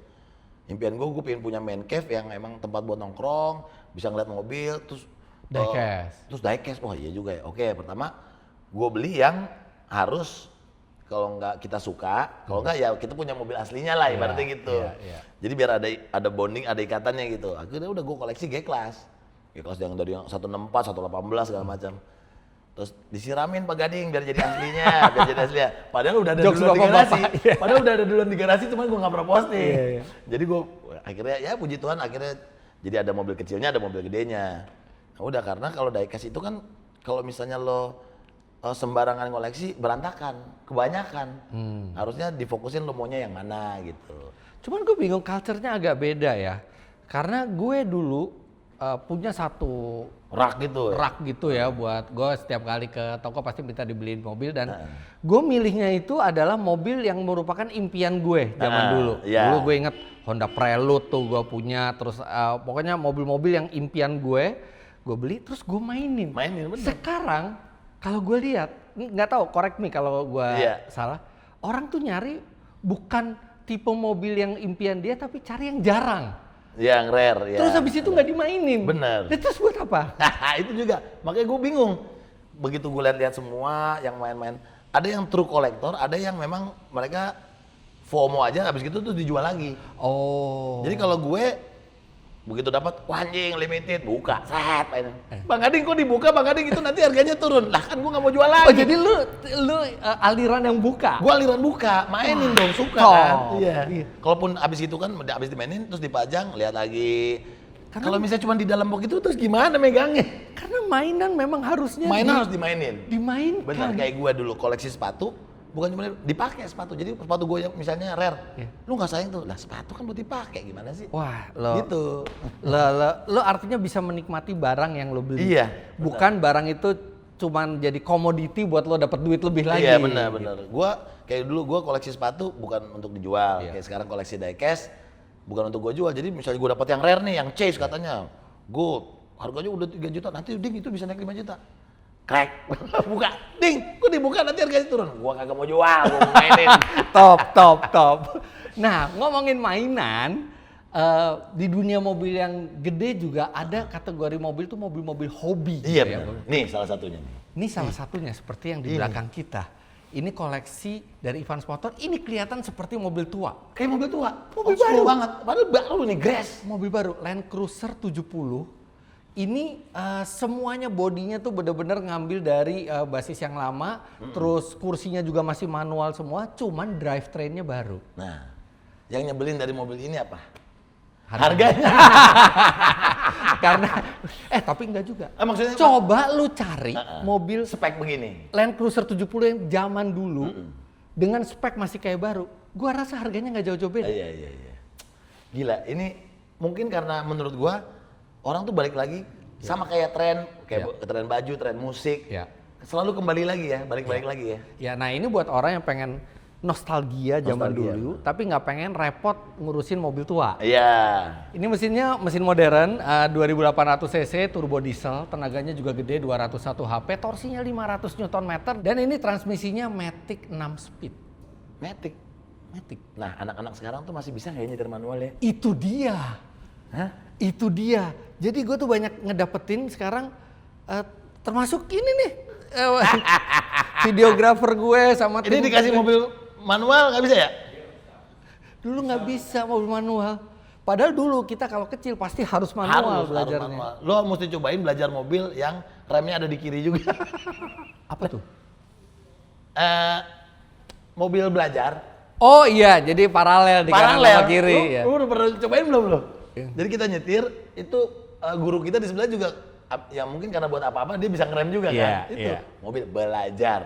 Speaker 2: Impian gue pengen punya man cave yang emang tempat buat nongkrong, bisa ngeliat mobil, terus diecast. Wah iya juga ya. Oke, pertama gue beli yang harus kalau nggak kita suka, kalau nggak ya kita punya mobil aslinya lah ibaratnya gitu. Jadi biar ada bonding, ada ikatannya gitu. Akhirnya udah gue koleksi G-Class yang dari yang 164, 118 segala macam. Terus disiramin Pak Gading biar jadi aslinya, Padahal udah ada duluan di garasi. Padahal udah ada duluan di garasi, cuman gue nggak pernah posting. Jadi gue akhirnya ya puji Tuhan akhirnya jadi ada mobil kecilnya, ada mobil gedenya. Nah, udah karena kalau diecast itu kan kalau misalnya lo sembarangan koleksi berantakan, kebanyakan. Harusnya difokusin lo maunya yang mana gitu.
Speaker 1: Cuman gue bingung culture-nya agak beda ya. Karena gue dulu punya satu
Speaker 2: rak gitu
Speaker 1: ya buat gue setiap kali ke toko pasti minta dibeliin mobil dan gue milihnya itu adalah mobil yang merupakan impian gue zaman dulu. Dulu gue inget Honda Prelude tuh gue punya, terus pokoknya mobil-mobil yang impian gue beli terus gue mainin bener. Sekarang kalau gue lihat, nggak tahu correct me kalau gue salah, orang tuh nyari bukan tipe mobil yang impian dia tapi cari yang jarang.
Speaker 2: Yang rare ya.
Speaker 1: Terus habis itu nggak dimainin.
Speaker 2: Bener.
Speaker 1: Terus buat apa?
Speaker 2: Itu juga. Makanya gue bingung. Begitu gue lihat semua yang main-main. Ada yang true collector, ada yang memang mereka FOMO aja habis gitu tuh dijual lagi.
Speaker 1: Oh.
Speaker 2: Jadi kalau gue begitu dapat anjing limited buka set Bang Gading kok dibuka Bang Gading itu nanti harganya turun. Lah kan gue nggak mau jual lagi.
Speaker 1: Oh jadi lu aliran yang buka?
Speaker 2: Gue aliran buka, mainin dong suka kan. Iya. Kalaupun abis itu kan abis dimainin terus dipajang lihat lagi. Kalau misalnya cuma di dalam box itu terus gimana megangnya?
Speaker 1: Karena mainan memang harusnya
Speaker 2: harus dimainin.
Speaker 1: Dimainkan.
Speaker 2: Bener kayak gue dulu koleksi sepatu bukan cuma dipakai sepatu. Jadi sepatu gue yang misalnya rare,
Speaker 1: Iya.
Speaker 2: lu nggak sayang tuh, lah sepatu kan buat dipakai, gimana sih?
Speaker 1: Wah, lo
Speaker 2: Gitu.
Speaker 1: lo artinya bisa menikmati barang yang lo beli.
Speaker 2: Iya,
Speaker 1: Bukan barang itu cuman jadi komoditi buat lo dapat duit lebih lagi.
Speaker 2: Iya benar. Gua kayak dulu gua koleksi sepatu bukan untuk dijual.
Speaker 1: Iya.
Speaker 2: Kayak sekarang koleksi diecast bukan untuk gua jual. Jadi misalnya gua dapat yang rare nih, yang chase katanya, gold, harganya udah 3 juta, nanti ding itu bisa naik 5 juta. Crack, buka, ding, kok dibuka nanti harganya turun. Gua kagak mau jual, gua mau mainin.
Speaker 1: Top. Nah, ngomongin mainan, di dunia mobil yang gede juga ada kategori mobil tuh mobil-mobil hobi.
Speaker 2: Iya
Speaker 1: gitu ya.
Speaker 2: benar. Nih salah satunya nih.
Speaker 1: Ini salah satunya seperti yang di
Speaker 2: Ini.
Speaker 1: belakang kita. Ini koleksi dari Evans Motor. Ini kelihatan seperti mobil tua.
Speaker 2: Kayak mobil tua,
Speaker 1: Mobil
Speaker 2: old school
Speaker 1: baru.
Speaker 2: banget. Padahal baru nih, Grass.
Speaker 1: Mobil baru Land Cruiser 70. Ini semuanya bodinya tuh bener-bener ngambil dari basis yang lama, terus kursinya juga masih manual semua, cuman drivetrainnya baru.
Speaker 2: Nah, yang nyebelin dari mobil ini apa?
Speaker 1: Harganya.
Speaker 2: Harganya.
Speaker 1: Karena tapi enggak juga.
Speaker 2: Maksudnya
Speaker 1: Coba lu cari mobil
Speaker 2: spek begini.
Speaker 1: Land Cruiser 70 yang zaman dulu dengan spek masih kayak baru. Gua rasa harganya nggak jauh-jauh beda.
Speaker 2: Iya. Gila, ini mungkin karena menurut gua orang tuh balik lagi sama kayak tren, tren baju, tren musik.
Speaker 1: Ya.
Speaker 2: Selalu kembali lagi ya, balik-balik lagi ya.
Speaker 1: Ya, nah ini buat orang yang pengen nostalgia zaman
Speaker 2: Nostalgia.
Speaker 1: dulu, tapi nggak pengen repot ngurusin mobil tua.
Speaker 2: Iya.
Speaker 1: Ini mesinnya mesin modern, 2800 cc, turbo diesel, tenaganya juga gede, 201 HP, torsinya 500 Nm, dan ini transmisinya Matic 6 speed.
Speaker 2: Matic.
Speaker 1: Matic.
Speaker 2: Nah, anak-anak sekarang tuh masih bisa nggak ya nyetir manual ya?
Speaker 1: Itu dia.
Speaker 2: Hah?
Speaker 1: Itu dia. Jadi gue tuh banyak ngedapetin sekarang, termasuk ini nih, videografer gue sama
Speaker 2: Ini dikasih mobil manual nggak bisa ya?
Speaker 1: Dulu nggak bisa mobil manual. Padahal dulu kita kalau kecil pasti harus manual belajarnya.
Speaker 2: manual. Lo mesti cobain belajar mobil yang remnya ada di kiri juga.
Speaker 1: Apa tuh?
Speaker 2: Mobil belajar.
Speaker 1: Oh iya, jadi paralel di kanan sama kiri.
Speaker 2: Lu,
Speaker 1: Ya.
Speaker 2: lu udah pernah cobain belum lo?
Speaker 1: Iya.
Speaker 2: Jadi kita nyetir, itu guru kita di sebelah juga, ya mungkin karena buat apa-apa dia bisa ngerem juga
Speaker 1: Iya,
Speaker 2: kan? Itu
Speaker 1: iya.
Speaker 2: mobil belajar.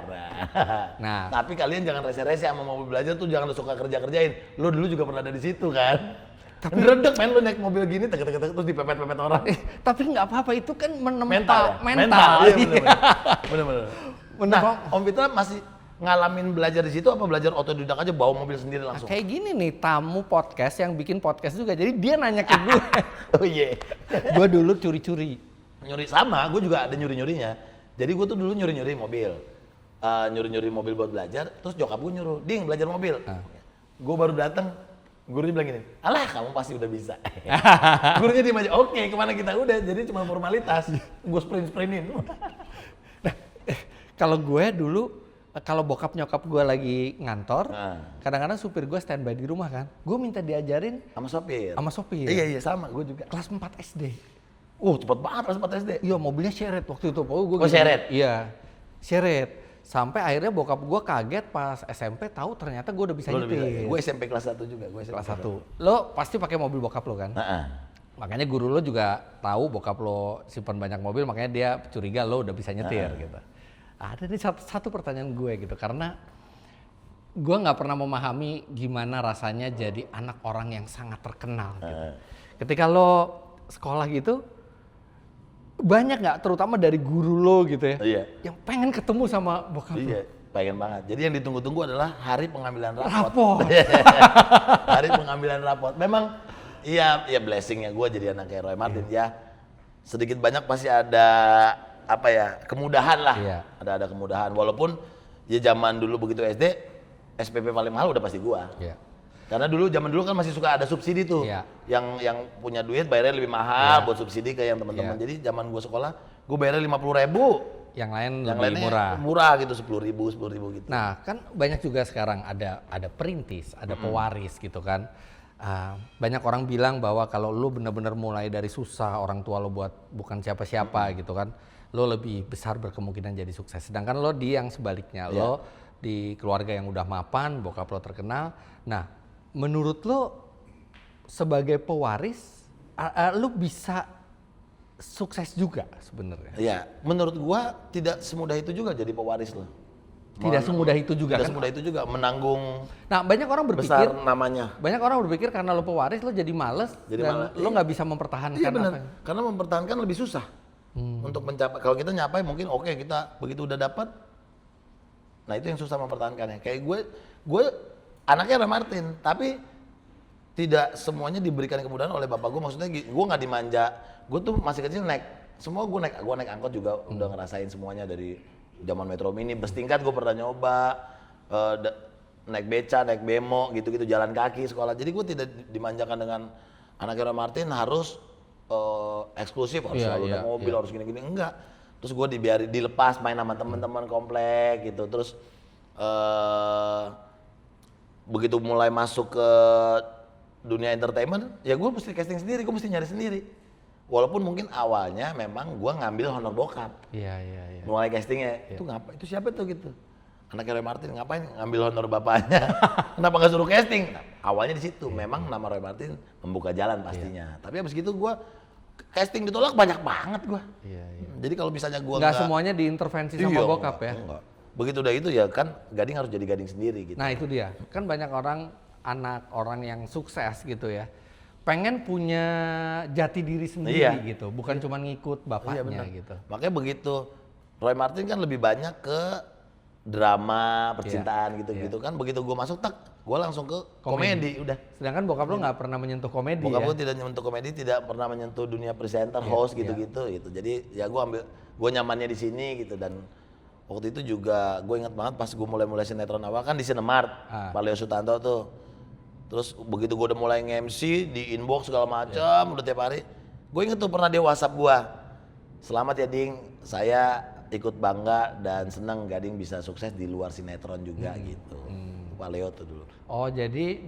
Speaker 1: Nah.
Speaker 2: Tapi kalian jangan rese-rese sama mobil belajar tuh, jangan suka kerja-kerjain. Lu dulu juga pernah ada di situ kan? Tapi redek men, lu naik mobil gini tek-tek terus dipepet-pepet orang.
Speaker 1: Tapi nggak apa-apa, itu kan menempa
Speaker 2: Mental ya?
Speaker 1: mental.
Speaker 2: Iya bener-bener.
Speaker 1: Bener,
Speaker 2: Nah,
Speaker 1: Bang.
Speaker 2: Om Fitra masih ngalamin belajar di situ apa belajar otodidak aja bawa mobil sendiri
Speaker 1: Nah,
Speaker 2: langsung?
Speaker 1: kayak gini nih tamu podcast yang bikin podcast juga. Jadi dia nanya ke gue.
Speaker 2: Oh iya.
Speaker 1: Gue dulu curi-curi.
Speaker 2: Nyuri sama, gue juga ada nyuri-nyurinya. Jadi gue tuh dulu nyuri-nyuri mobil. Nyuri-nyuri mobil buat belajar, terus nyokap gue nyuruh, "Ding, belajar mobil." Gue baru datang, gurunya bilang gini, "Alah, kamu pasti udah bisa." Gurunya diem aja, "Oke, kemana kita udah?" Jadi cuma formalitas. Gue sprint-sprintin.
Speaker 1: Kalau gue dulu, kalau bokap nyokap gue lagi ngantor,
Speaker 2: Nah.
Speaker 1: kadang-kadang supir gue standby di rumah kan. Gue minta diajarin
Speaker 2: Sama sopir.
Speaker 1: sama sopir.
Speaker 2: Iya, sama, gue juga.
Speaker 1: Kelas 4 SD.
Speaker 2: Cepet banget pas 4 SD.
Speaker 1: Iya, mobilnya Chevrolet waktu itu. Oh,
Speaker 2: Chevrolet?
Speaker 1: Iya, Chevrolet. Sampai akhirnya bokap gue kaget pas SMP tahu ternyata gue udah bisa nyetir.
Speaker 2: Gue SMP kelas 1 juga. Gue
Speaker 1: Kelas 1. Lo pasti pakai mobil bokap lo kan? Makanya guru lo juga tahu bokap lo simpan banyak mobil, makanya dia curiga lo udah bisa nyetir gitu. Ada nih satu pertanyaan gue gitu, karena gue nggak pernah memahami gimana rasanya jadi anak orang yang sangat terkenal gitu. Ketika lo sekolah gitu, banyak nggak terutama dari guru lo gitu ya,
Speaker 2: Iya.
Speaker 1: yang pengen ketemu sama bokap lo?
Speaker 2: Iya, pengen banget. Jadi yang ditunggu-tunggu adalah hari pengambilan rapot.
Speaker 1: Rapot.
Speaker 2: Hari pengambilan rapot. Memang iya blessingnya gue jadi anak kayak Roy Martin ya. Sedikit banyak pasti ada apa ya, kemudahan lah.
Speaker 1: Iya.
Speaker 2: Ada kemudahan. Walaupun ya zaman dulu begitu SD, SPP paling mahal udah pasti gua.
Speaker 1: Iya.
Speaker 2: Karena zaman dulu kan masih suka ada subsidi tuh.
Speaker 1: Iya.
Speaker 2: Yang punya duit bayarnya lebih mahal
Speaker 1: Iya.
Speaker 2: buat subsidi ke yang teman-teman.
Speaker 1: Iya.
Speaker 2: Jadi zaman gua sekolah, gua bayarnya 50.000.
Speaker 1: Yang lain
Speaker 2: Yang
Speaker 1: lebih
Speaker 2: lainnya murah gitu, 10.000 gitu.
Speaker 1: Nah, kan banyak juga sekarang ada perintis, ada pewaris gitu kan. Banyak orang bilang bahwa kalau lu benar-benar mulai dari susah, orang tua lo buat bukan siapa-siapa gitu kan, lo lebih besar berkemungkinan jadi sukses. Sedangkan lo di yang sebaliknya, lo di keluarga yang udah mapan, bokap lo terkenal. Nah, menurut lo sebagai pewaris, lo bisa sukses juga sebenarnya?
Speaker 2: Iya, menurut gua tidak semudah itu juga jadi pewaris lo.
Speaker 1: Tidak semudah itu juga
Speaker 2: Tidak
Speaker 1: kan?
Speaker 2: semudah itu juga menanggung
Speaker 1: Nah, banyak orang berpikir
Speaker 2: besar namanya.
Speaker 1: banyak orang berpikir karena lo pewaris lo jadi males
Speaker 2: Jadi
Speaker 1: dan
Speaker 2: malah-
Speaker 1: lo nggak bisa mempertahankan
Speaker 2: Iya benar.
Speaker 1: apa.
Speaker 2: Karena mempertahankan lebih susah. Untuk mencapai, kalau kita nyapai mungkin oke, kita begitu udah dapat, nah itu yang susah mempertahankannya. Kayak gue anaknya Roy Martin, tapi tidak semuanya diberikan kemudahan oleh bapak gue. Maksudnya gue nggak dimanja, gue tuh masih kecil semua gue naik angkot juga udah ngerasain semuanya dari zaman Metro Mini, bus tingkat gue pernah nyoba, naik beca, naik bemo gitu-gitu, jalan kaki sekolah. Jadi gue tidak dimanjakan dengan anaknya Roy Martin harus eksklusif, harus
Speaker 1: Iya,
Speaker 2: selalu
Speaker 1: iya,
Speaker 2: naik mobil, harus gini-gini, enggak. Terus gue dilepas main sama teman-teman komplek gitu. Terus begitu mulai masuk ke dunia entertainment, ya gue mesti casting sendiri, gue mesti nyari sendiri. Walaupun mungkin awalnya memang gue ngambil honor bokap.
Speaker 1: Iya.
Speaker 2: Mulai castingnya, itu siapa tuh gitu? Anaknya Roy Martin, ngapain ngambil honor bapaknya? Kenapa nggak suruh casting? Nah, awalnya di situ, memang nama Roy Martin membuka jalan pastinya. Tapi abis gitu gue casting ditolak banyak banget gue.
Speaker 1: Iya.
Speaker 2: Jadi kalau misalnya gue
Speaker 1: Nggak semuanya diintervensi sama bokap ya.
Speaker 2: Enggak. Begitu udah itu ya kan gading harus jadi gading sendiri gitu.
Speaker 1: Nah itu dia, kan banyak anak orang yang sukses gitu ya, pengen punya jati diri sendiri gitu, bukan cuma ngikut bapaknya
Speaker 2: benar.
Speaker 1: gitu.
Speaker 2: Makanya begitu Roy Martin kan lebih banyak ke drama, percintaan gitu-gitu kan. Begitu gue masuk gue langsung ke komedi udah.
Speaker 1: Sedangkan bokap lo nggak pernah menyentuh komedi
Speaker 2: Bokap
Speaker 1: ya.
Speaker 2: gue tidak menyentuh komedi, tidak pernah menyentuh dunia presenter, host gitu-gitu gitu. Jadi ya gue nyamannya di sini gitu. Dan waktu itu juga gue ingat banget pas gue mulai sinetron awal kan di Cinemart, Pak Leo Sutanto tuh. Terus begitu gue udah mulai nge-MC di inbox segala macam, udah tiap hari. Gue inget tuh pernah dia WhatsApp gue, selamat ya Ding, saya ikut bangga dan senang Gading bisa sukses di luar sinetron juga gitu. Pak Leo tuh dulu.
Speaker 1: Oh jadi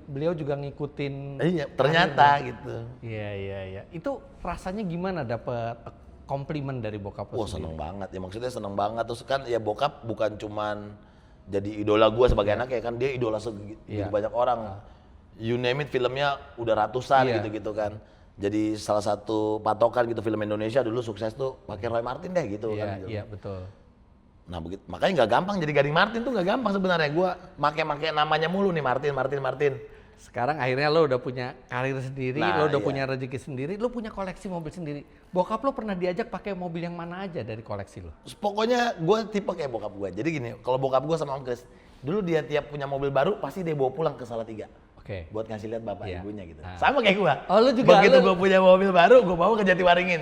Speaker 1: beliau juga ngikutin.
Speaker 2: Iya, ternyata gitu.
Speaker 1: Iya. Itu rasanya gimana dapet komplimen dari bokap lo?
Speaker 2: Wah seneng banget, ya maksudnya seneng banget. Terus kan ya bokap bukan cuman jadi idola gue sebagai anak ya kan, dia idola segitu banyak orang. You name it, filmnya udah ratusan gitu-gitu kan. Jadi salah satu patokan gitu film Indonesia dulu sukses tuh pakai Roy Martin deh gitu kan.
Speaker 1: Iya betul.
Speaker 2: Nah begitu, makanya nggak gampang jadi Gading Martin tuh nggak gampang sebenarnya. Gue make namanya mulu nih Martin.
Speaker 1: Sekarang akhirnya lo udah punya karir sendiri,
Speaker 2: Nah,
Speaker 1: lo udah
Speaker 2: iya.
Speaker 1: punya rezeki sendiri, lo punya koleksi mobil sendiri. Bokap lo pernah diajak pakai mobil yang mana aja dari koleksi lo?
Speaker 2: Pokoknya gue tipe kayak bokap gue. Jadi gini, kalau bokap gue sama Om Kris, dulu dia tiap punya mobil baru pasti dia bawa pulang ke Salatiga.
Speaker 1: Oke.
Speaker 2: Buat ngasih lihat bapak
Speaker 1: Iya.
Speaker 2: ibunya gitu.
Speaker 1: Ah.
Speaker 2: Sama kayak gua.
Speaker 1: Oh, lu juga,
Speaker 2: Begitu
Speaker 1: lu-
Speaker 2: gua punya mobil baru, gua bawa ke Jatiwaringin.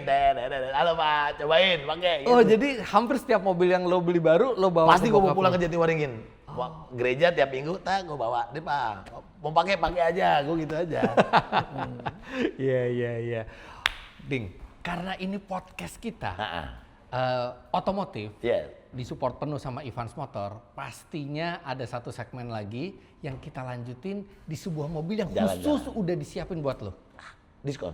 Speaker 2: Halo Pak, cobain, pakai.
Speaker 1: Oh
Speaker 2: gitu.
Speaker 1: jadi hampir setiap mobil yang lo beli baru lo bawa
Speaker 2: Pasti
Speaker 1: ke
Speaker 2: gua bawa
Speaker 1: bokap
Speaker 2: pulang
Speaker 1: lo?
Speaker 2: ke Jatiwaringin. Gereja tiap minggu, gua bawa. Deh Pak, mau pakai aja, gua gitu aja.
Speaker 1: Iya. Ding, karena ini podcast kita otomotif,
Speaker 2: Iya.
Speaker 1: disupport penuh sama Ivans Motor, pastinya ada satu segmen lagi yang kita lanjutin di sebuah mobil yang
Speaker 2: Jalan-jalan.
Speaker 1: khusus udah disiapin buat lo.
Speaker 2: Diskon.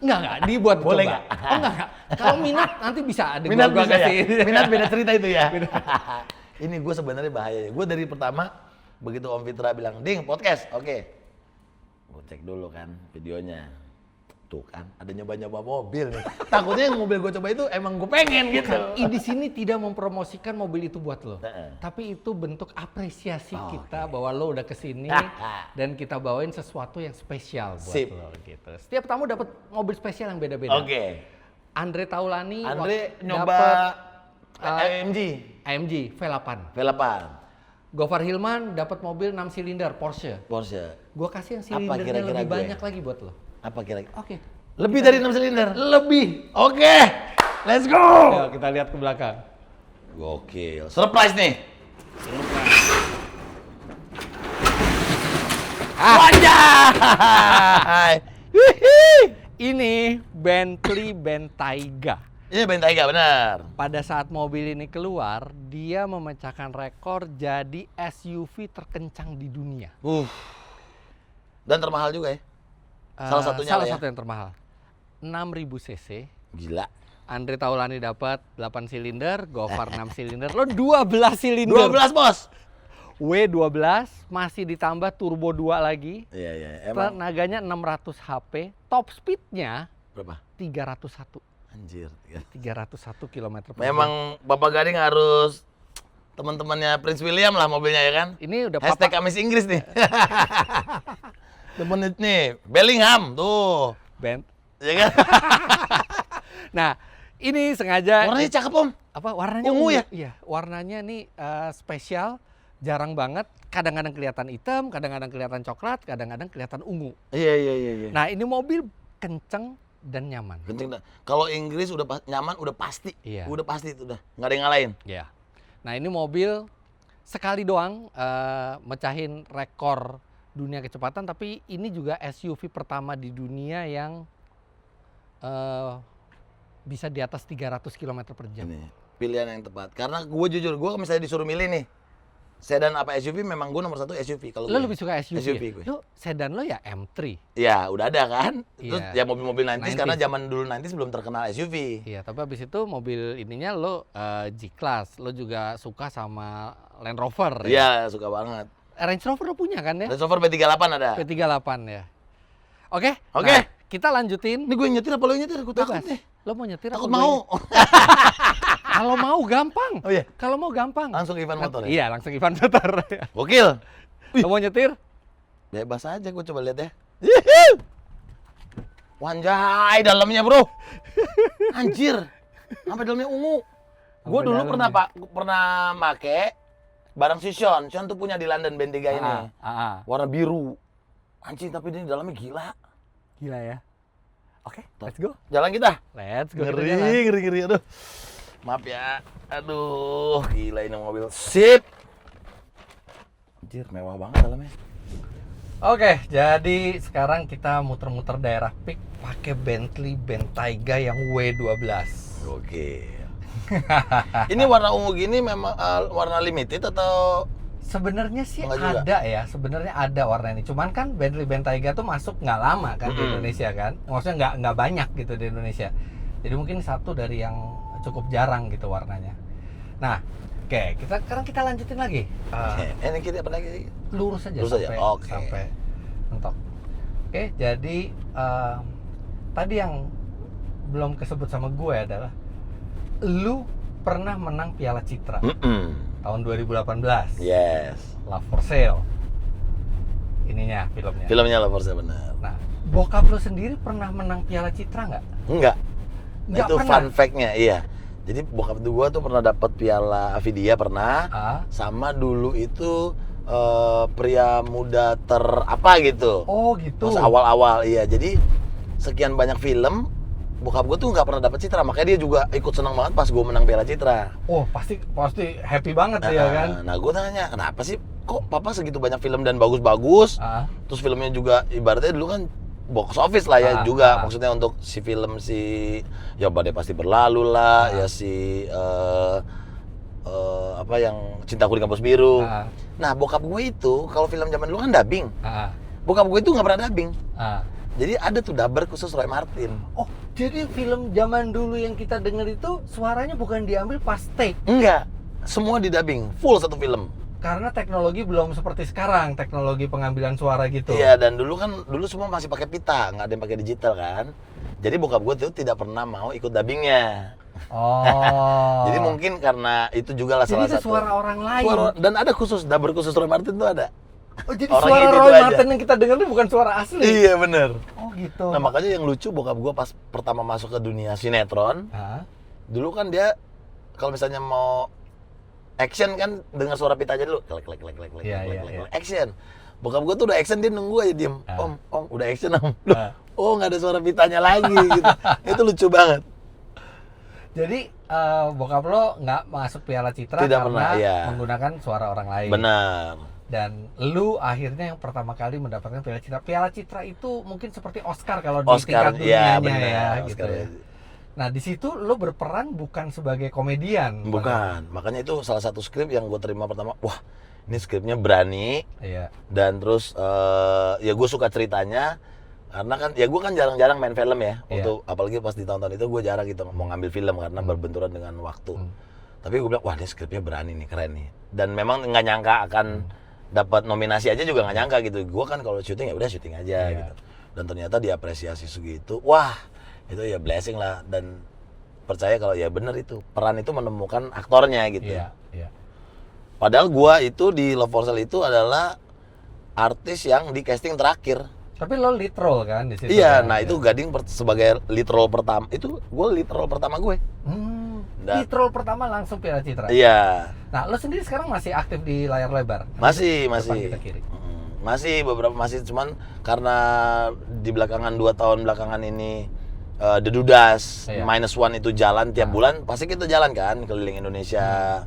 Speaker 1: Enggak, dibuat
Speaker 2: Boleh
Speaker 1: coba.
Speaker 2: nggak?
Speaker 1: Oh enggak. Kalau minat nanti bisa ada
Speaker 2: Minat
Speaker 1: gua
Speaker 2: bisa ya?
Speaker 1: kasih.
Speaker 2: Minat beda cerita itu ya. Ini gue sebenarnya bahaya. Gue dari pertama begitu Om Fitra bilang, "Ding, podcast." Oke. Gue cek dulu kan videonya. Tuh kan, ada nyoba-nyoba mobil nih. Takutnya yang mobil gue coba itu emang gue pengen gitu.
Speaker 1: Di sini tidak mempromosikan mobil itu buat lo,
Speaker 2: Heeh.
Speaker 1: tapi itu bentuk apresiasi kita bahwa lo udah kesini dan kita bawain sesuatu yang spesial buat
Speaker 2: Sip.
Speaker 1: lo gitu. Setiap tamu dapat mobil spesial yang beda-beda.
Speaker 2: Oke.
Speaker 1: Andre Taulani
Speaker 2: Nyoba AMG
Speaker 1: AMG V8.
Speaker 2: V8
Speaker 1: Gofar Hilman dapat mobil 6 silinder Porsche.
Speaker 2: Porsche.
Speaker 1: Gua kasih yang
Speaker 2: Apa
Speaker 1: silindernya
Speaker 2: kira-kira
Speaker 1: lebih
Speaker 2: gue?
Speaker 1: banyak lagi buat lo.
Speaker 2: Apa kira-kira?
Speaker 1: Oke.
Speaker 2: Lebih dari 6 silinder?
Speaker 1: Lebih.
Speaker 2: Oke. Let's go.
Speaker 1: Ayo kita lihat ke belakang.
Speaker 2: Gokil. Surprise nih. Wajah.
Speaker 1: Ini Bentley Bentayga.
Speaker 2: Ini Bentayga benar.
Speaker 1: Pada saat mobil ini keluar, dia memecahkan rekor jadi SUV terkencang di dunia.
Speaker 2: Dan termahal juga ya. Salah satunya lah ya.
Speaker 1: satu yang termahal. 6.000 cc.
Speaker 2: Gila.
Speaker 1: Andre Taulani dapat 8 silinder, Gofar 6 silinder, lo 12 silinder.
Speaker 2: 12 bos.
Speaker 1: W12 masih ditambah turbo 2 lagi.
Speaker 2: Iya. Emang
Speaker 1: Tenaganya 600 HP, top speednya
Speaker 2: berapa?
Speaker 1: 301.
Speaker 2: Anjir.
Speaker 1: 301 km per jam.
Speaker 2: Memang Bapak Gading harus teman-temannya Prince William lah mobilnya ya kan.
Speaker 1: Ini udah
Speaker 2: Hashtag
Speaker 1: papa
Speaker 2: Kamis Inggris nih. Temen nih, Bellingham tuh.
Speaker 1: band.
Speaker 2: Ya kan?
Speaker 1: Nah, ini sengaja
Speaker 2: Warnanya cakep Om.
Speaker 1: apa warnanya
Speaker 2: ungu ya?
Speaker 1: Iya, warnanya nih spesial, jarang banget. Kadang-kadang kelihatan hitam, kadang-kadang kelihatan coklat, kadang-kadang kelihatan ungu.
Speaker 2: Iya.
Speaker 1: Nah, ini mobil kenceng dan nyaman.
Speaker 2: Penting dah. Kalau Inggris udah nyaman, udah pasti.
Speaker 1: Iya.
Speaker 2: Udah pasti itu udah. Nggak ada yang ngalahin.
Speaker 1: Iya. Nah, ini mobil sekali doang mecahin rekor dunia kecepatan, tapi ini juga SUV pertama di dunia yang bisa di atas 300 km per jam.
Speaker 2: Ini pilihan yang tepat. Karena gue jujur, gue misalnya disuruh milih nih, sedan apa SUV, memang gue nomor 1 SUV. Kalau
Speaker 1: Lo
Speaker 2: gue
Speaker 1: lebih suka SUV,
Speaker 2: SUV
Speaker 1: ya?
Speaker 2: gue.
Speaker 1: Lo sedan lo ya M3.
Speaker 2: Ya udah ada kan. Terus
Speaker 1: Iya.
Speaker 2: ya mobil-mobil 90s
Speaker 1: 90s.
Speaker 2: karena zaman dulu 90s belum terkenal SUV.
Speaker 1: Iya, tapi habis itu mobil ininya lo G-Class. Lo juga suka sama Land Rover ya?
Speaker 2: Iya, suka banget.
Speaker 1: Range Rover lo punya kan ya?
Speaker 2: Range Rover P38 ada.
Speaker 1: P38 ya. Oke.
Speaker 2: Oke.
Speaker 1: Nah, kita lanjutin.
Speaker 2: Ini gue yang nyetir apa lo yang nyetir? Gue takut
Speaker 1: Bebas.
Speaker 2: nih.
Speaker 1: Lo mau nyetir
Speaker 2: Takut
Speaker 1: apa gue
Speaker 2: mau.
Speaker 1: Kalau mau gampang.
Speaker 2: Oh iya.
Speaker 1: Kalau mau gampang.
Speaker 2: Langsung Ivan motor ya?
Speaker 1: Iya, langsung Ivan motor.
Speaker 2: Gokil.
Speaker 1: Lo mau nyetir?
Speaker 2: Bebas aja, gue coba lihat ya. Wanjai dalamnya bro. Anjir. Sampai dalamnya ungu. Gue
Speaker 1: Sampai
Speaker 2: dulu
Speaker 1: dalamnya.
Speaker 2: pernah make barang si Sean. Sean tuh punya di London Band 3 ini. Warna biru. Anjing, tapi ini dalamnya gila.
Speaker 1: Gila ya. Oke, let's go.
Speaker 2: Jalan kita.
Speaker 1: Let's go. kita jalan.
Speaker 2: Ngeri. Aduh. Maaf ya. Aduh, gila ini mobil. Sip. Anjir, mewah banget dalamnya.
Speaker 1: Oke, jadi sekarang kita muter-muter daerah Peak pakai Bentley Bentayga yang W12.
Speaker 2: Oke. Ini warna ungu gini memang warna limited atau
Speaker 1: Sebenarnya sih
Speaker 2: Enggak juga.
Speaker 1: ada ya, sebenarnya ada warna ini. Cuman kan Bentley Bentayga tuh masuk nggak lama kan di Indonesia kan. Maksudnya nggak banyak gitu di Indonesia. Jadi mungkin satu dari yang cukup jarang gitu warnanya. Nah, oke, sekarang kita lanjutin lagi.
Speaker 2: ini kita apa lagi?
Speaker 1: Lurus aja
Speaker 2: Lurus aja?
Speaker 1: sampai
Speaker 2: Oke.
Speaker 1: sampai mentok. Oke, jadi tadi yang belum kesebut sama gue adalah lu pernah menang Piala Citra tahun 2018.
Speaker 2: Yes.
Speaker 1: Love for Sale. Ininya filmnya.
Speaker 2: Filmnya lah Forza benar.
Speaker 1: Nah, bokap lu sendiri pernah menang Piala Citra nggak?
Speaker 2: Enggak.
Speaker 1: Nggak
Speaker 2: Itu
Speaker 1: pernah?
Speaker 2: fun fact-nya, iya. Jadi bokap gua tuh pernah dapat Piala Avidia pernah. Sama dulu itu pria muda apa gitu.
Speaker 1: Oh gitu.
Speaker 2: Pas awal-awal iya. Jadi sekian banyak film bokap gue tuh nggak pernah dapat Citra, makanya dia juga ikut senang banget pas gue menang Piala Citra.
Speaker 1: Oh pasti happy banget ya kan?
Speaker 2: Nah gue tanya kenapa sih kok papa segitu banyak film dan bagus-bagus, terus filmnya juga ibaratnya dulu kan box office lah ya juga, maksudnya untuk si film ya Badai Pasti Berlalu lah, ya si apa yang Cintaku di Kampus Biru. Nah bokap gue itu kalau film zaman dulu kan dubbing, bokap gue itu nggak pernah dubbing. Jadi ada tuh dubber khusus Roy Martin.
Speaker 1: Oh, jadi film zaman dulu yang kita denger itu suaranya bukan diambil pas take?
Speaker 2: Enggak, semua di dubbing, full satu film.
Speaker 1: Karena teknologi belum seperti sekarang, teknologi pengambilan suara gitu.
Speaker 2: Iya, dan dulu semua masih pakai pita, nggak ada yang pakai digital kan. Jadi bokap gue tuh tidak pernah mau ikut dubbingnya.
Speaker 1: Oh.
Speaker 2: Jadi mungkin karena itu juga lah
Speaker 1: jadi
Speaker 2: salah
Speaker 1: itu
Speaker 2: satu.
Speaker 1: suara orang lain.
Speaker 2: Dan ada dubber khusus Roy Martin tuh ada.
Speaker 1: Oh, jadi
Speaker 2: Orang
Speaker 1: suara
Speaker 2: itu
Speaker 1: Roy
Speaker 2: aja.
Speaker 1: Martin yang kita dengar itu bukan suara asli?
Speaker 2: Iya bener.
Speaker 1: Oh gitu.
Speaker 2: Nah makanya yang lucu bokap gue pas pertama masuk ke dunia sinetron, dulu kan dia kalau misalnya mau action kan dengar suara pitanya dulu, klek action. Bokap gue tuh udah action dia nunggu aja diem, om udah action om. Oh nggak ada suara pitanya lagi gitu. Itu lucu banget.
Speaker 1: Jadi bokap lo nggak masuk Piala Citra
Speaker 2: Tidak
Speaker 1: karena
Speaker 2: pernah, iya.
Speaker 1: menggunakan suara orang lain.
Speaker 2: Benar.
Speaker 1: Dan lu akhirnya yang pertama kali mendapatkan Piala Citra. Piala Citra itu mungkin seperti Oscar kalau
Speaker 2: Oscar,
Speaker 1: di tingkat dunianya
Speaker 2: benar,
Speaker 1: ya,
Speaker 2: Oscar
Speaker 1: gitu ya. Nah di situ lu berperan bukan sebagai komedian.
Speaker 2: Bukan, makanya itu salah satu skrip yang gue terima pertama. Wah, ini skripnya berani.
Speaker 1: Iya.
Speaker 2: Dan terus ya gue suka ceritanya. Karena kan ya gue kan jarang-jarang main film ya. Untuk apalagi pas di tahun-tahun itu gue jarang gitu mau ngambil film karena berbenturan dengan waktu. Tapi gue bilang wah ini skripnya berani nih, keren nih. Dan memang nggak nyangka akan dapat nominasi aja juga nggak nyangka gitu. Gue kan kalau syuting ya udah syuting aja gitu. Dan ternyata diapresiasi segitu. Wah itu ya blessing lah. Dan percaya kalau ya bener itu peran itu menemukan aktornya gitu.
Speaker 1: Iya.
Speaker 2: Padahal gua itu di Love for Sale itu adalah artis yang di casting terakhir.
Speaker 1: Tapi lo lead role kan di situ.
Speaker 2: Iya,
Speaker 1: kan?
Speaker 2: nah itu Gading sebagai lead role pertama. Itu gue lead role pertama gue.
Speaker 1: Lead role pertama langsung Piala Citra.
Speaker 2: Iya.
Speaker 1: Nah, lo sendiri sekarang masih aktif di layar lebar?
Speaker 2: Masih.
Speaker 1: Depan kita kiri.
Speaker 2: Masih beberapa masih, cuman karena di belakangan 2 tahun belakangan ini Dedudas
Speaker 1: Iya.
Speaker 2: -1 itu jalan tiap bulan, pasti kita jalan kan keliling Indonesia.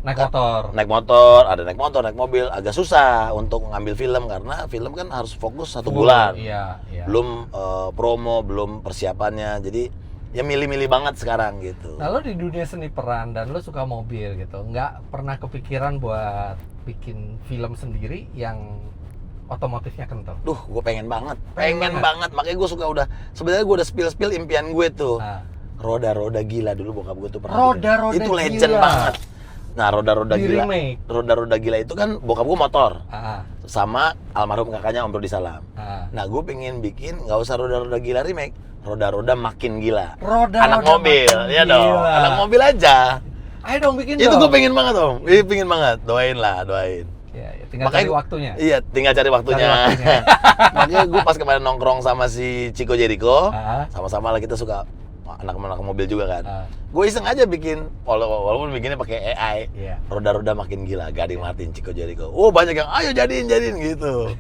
Speaker 1: Naik motor.
Speaker 2: Naik motor, naik mobil. Agak susah untuk ngambil film karena film kan harus fokus 1 bulan.
Speaker 1: Iya.
Speaker 2: Belum promo, belum persiapannya. Jadi ya milih-milih banget sekarang gitu.
Speaker 1: Nah, lo di dunia seni peran dan lo suka mobil gitu, nggak pernah kepikiran buat bikin film sendiri yang otomotifnya kental?
Speaker 2: Duh, gue pengen banget.
Speaker 1: Pengen
Speaker 2: banget. Makanya gue suka sebenarnya gue udah spill impian gue tuh.
Speaker 1: Nah.
Speaker 2: Roda-roda gila dulu bokap gue tuh pernah.
Speaker 1: Roda-roda
Speaker 2: itu legend
Speaker 1: gila.
Speaker 2: banget. Nah, roda-roda
Speaker 1: Di
Speaker 2: gila.
Speaker 1: remake.
Speaker 2: Roda-roda gila itu kan bokap gue motor.
Speaker 1: Ah,
Speaker 2: Sama almarhum kakaknya Om Rudi Salam.
Speaker 1: ah.
Speaker 2: Nah, gue pengen bikin nggak usah roda-roda gila remake, roda-roda makin gila.
Speaker 1: Roda-roda
Speaker 2: anak mobil,
Speaker 1: makin
Speaker 2: ya dong.
Speaker 1: gila.
Speaker 2: Anak mobil aja.
Speaker 1: Ayo dong bikin
Speaker 2: Itu
Speaker 1: dong.
Speaker 2: gue pengen banget Om. Iya, pengen banget. Doain.
Speaker 1: Ya, tinggal cari waktunya.
Speaker 2: Iya, tinggal cari waktunya.
Speaker 1: Cari waktunya.
Speaker 2: Makanya gue pas kemarin nongkrong sama si Chico Jericho,
Speaker 1: Ah.
Speaker 2: sama-sama lah kita suka anak-anak mobil juga kan.
Speaker 1: Ah.
Speaker 2: Gue iseng aja bikin, walaupun bikinnya pakai AI.
Speaker 1: Iya.
Speaker 2: Roda-roda makin gila, Gading Martin, Chico Jericho. Oh, banyak yang ayo jadiin gitu.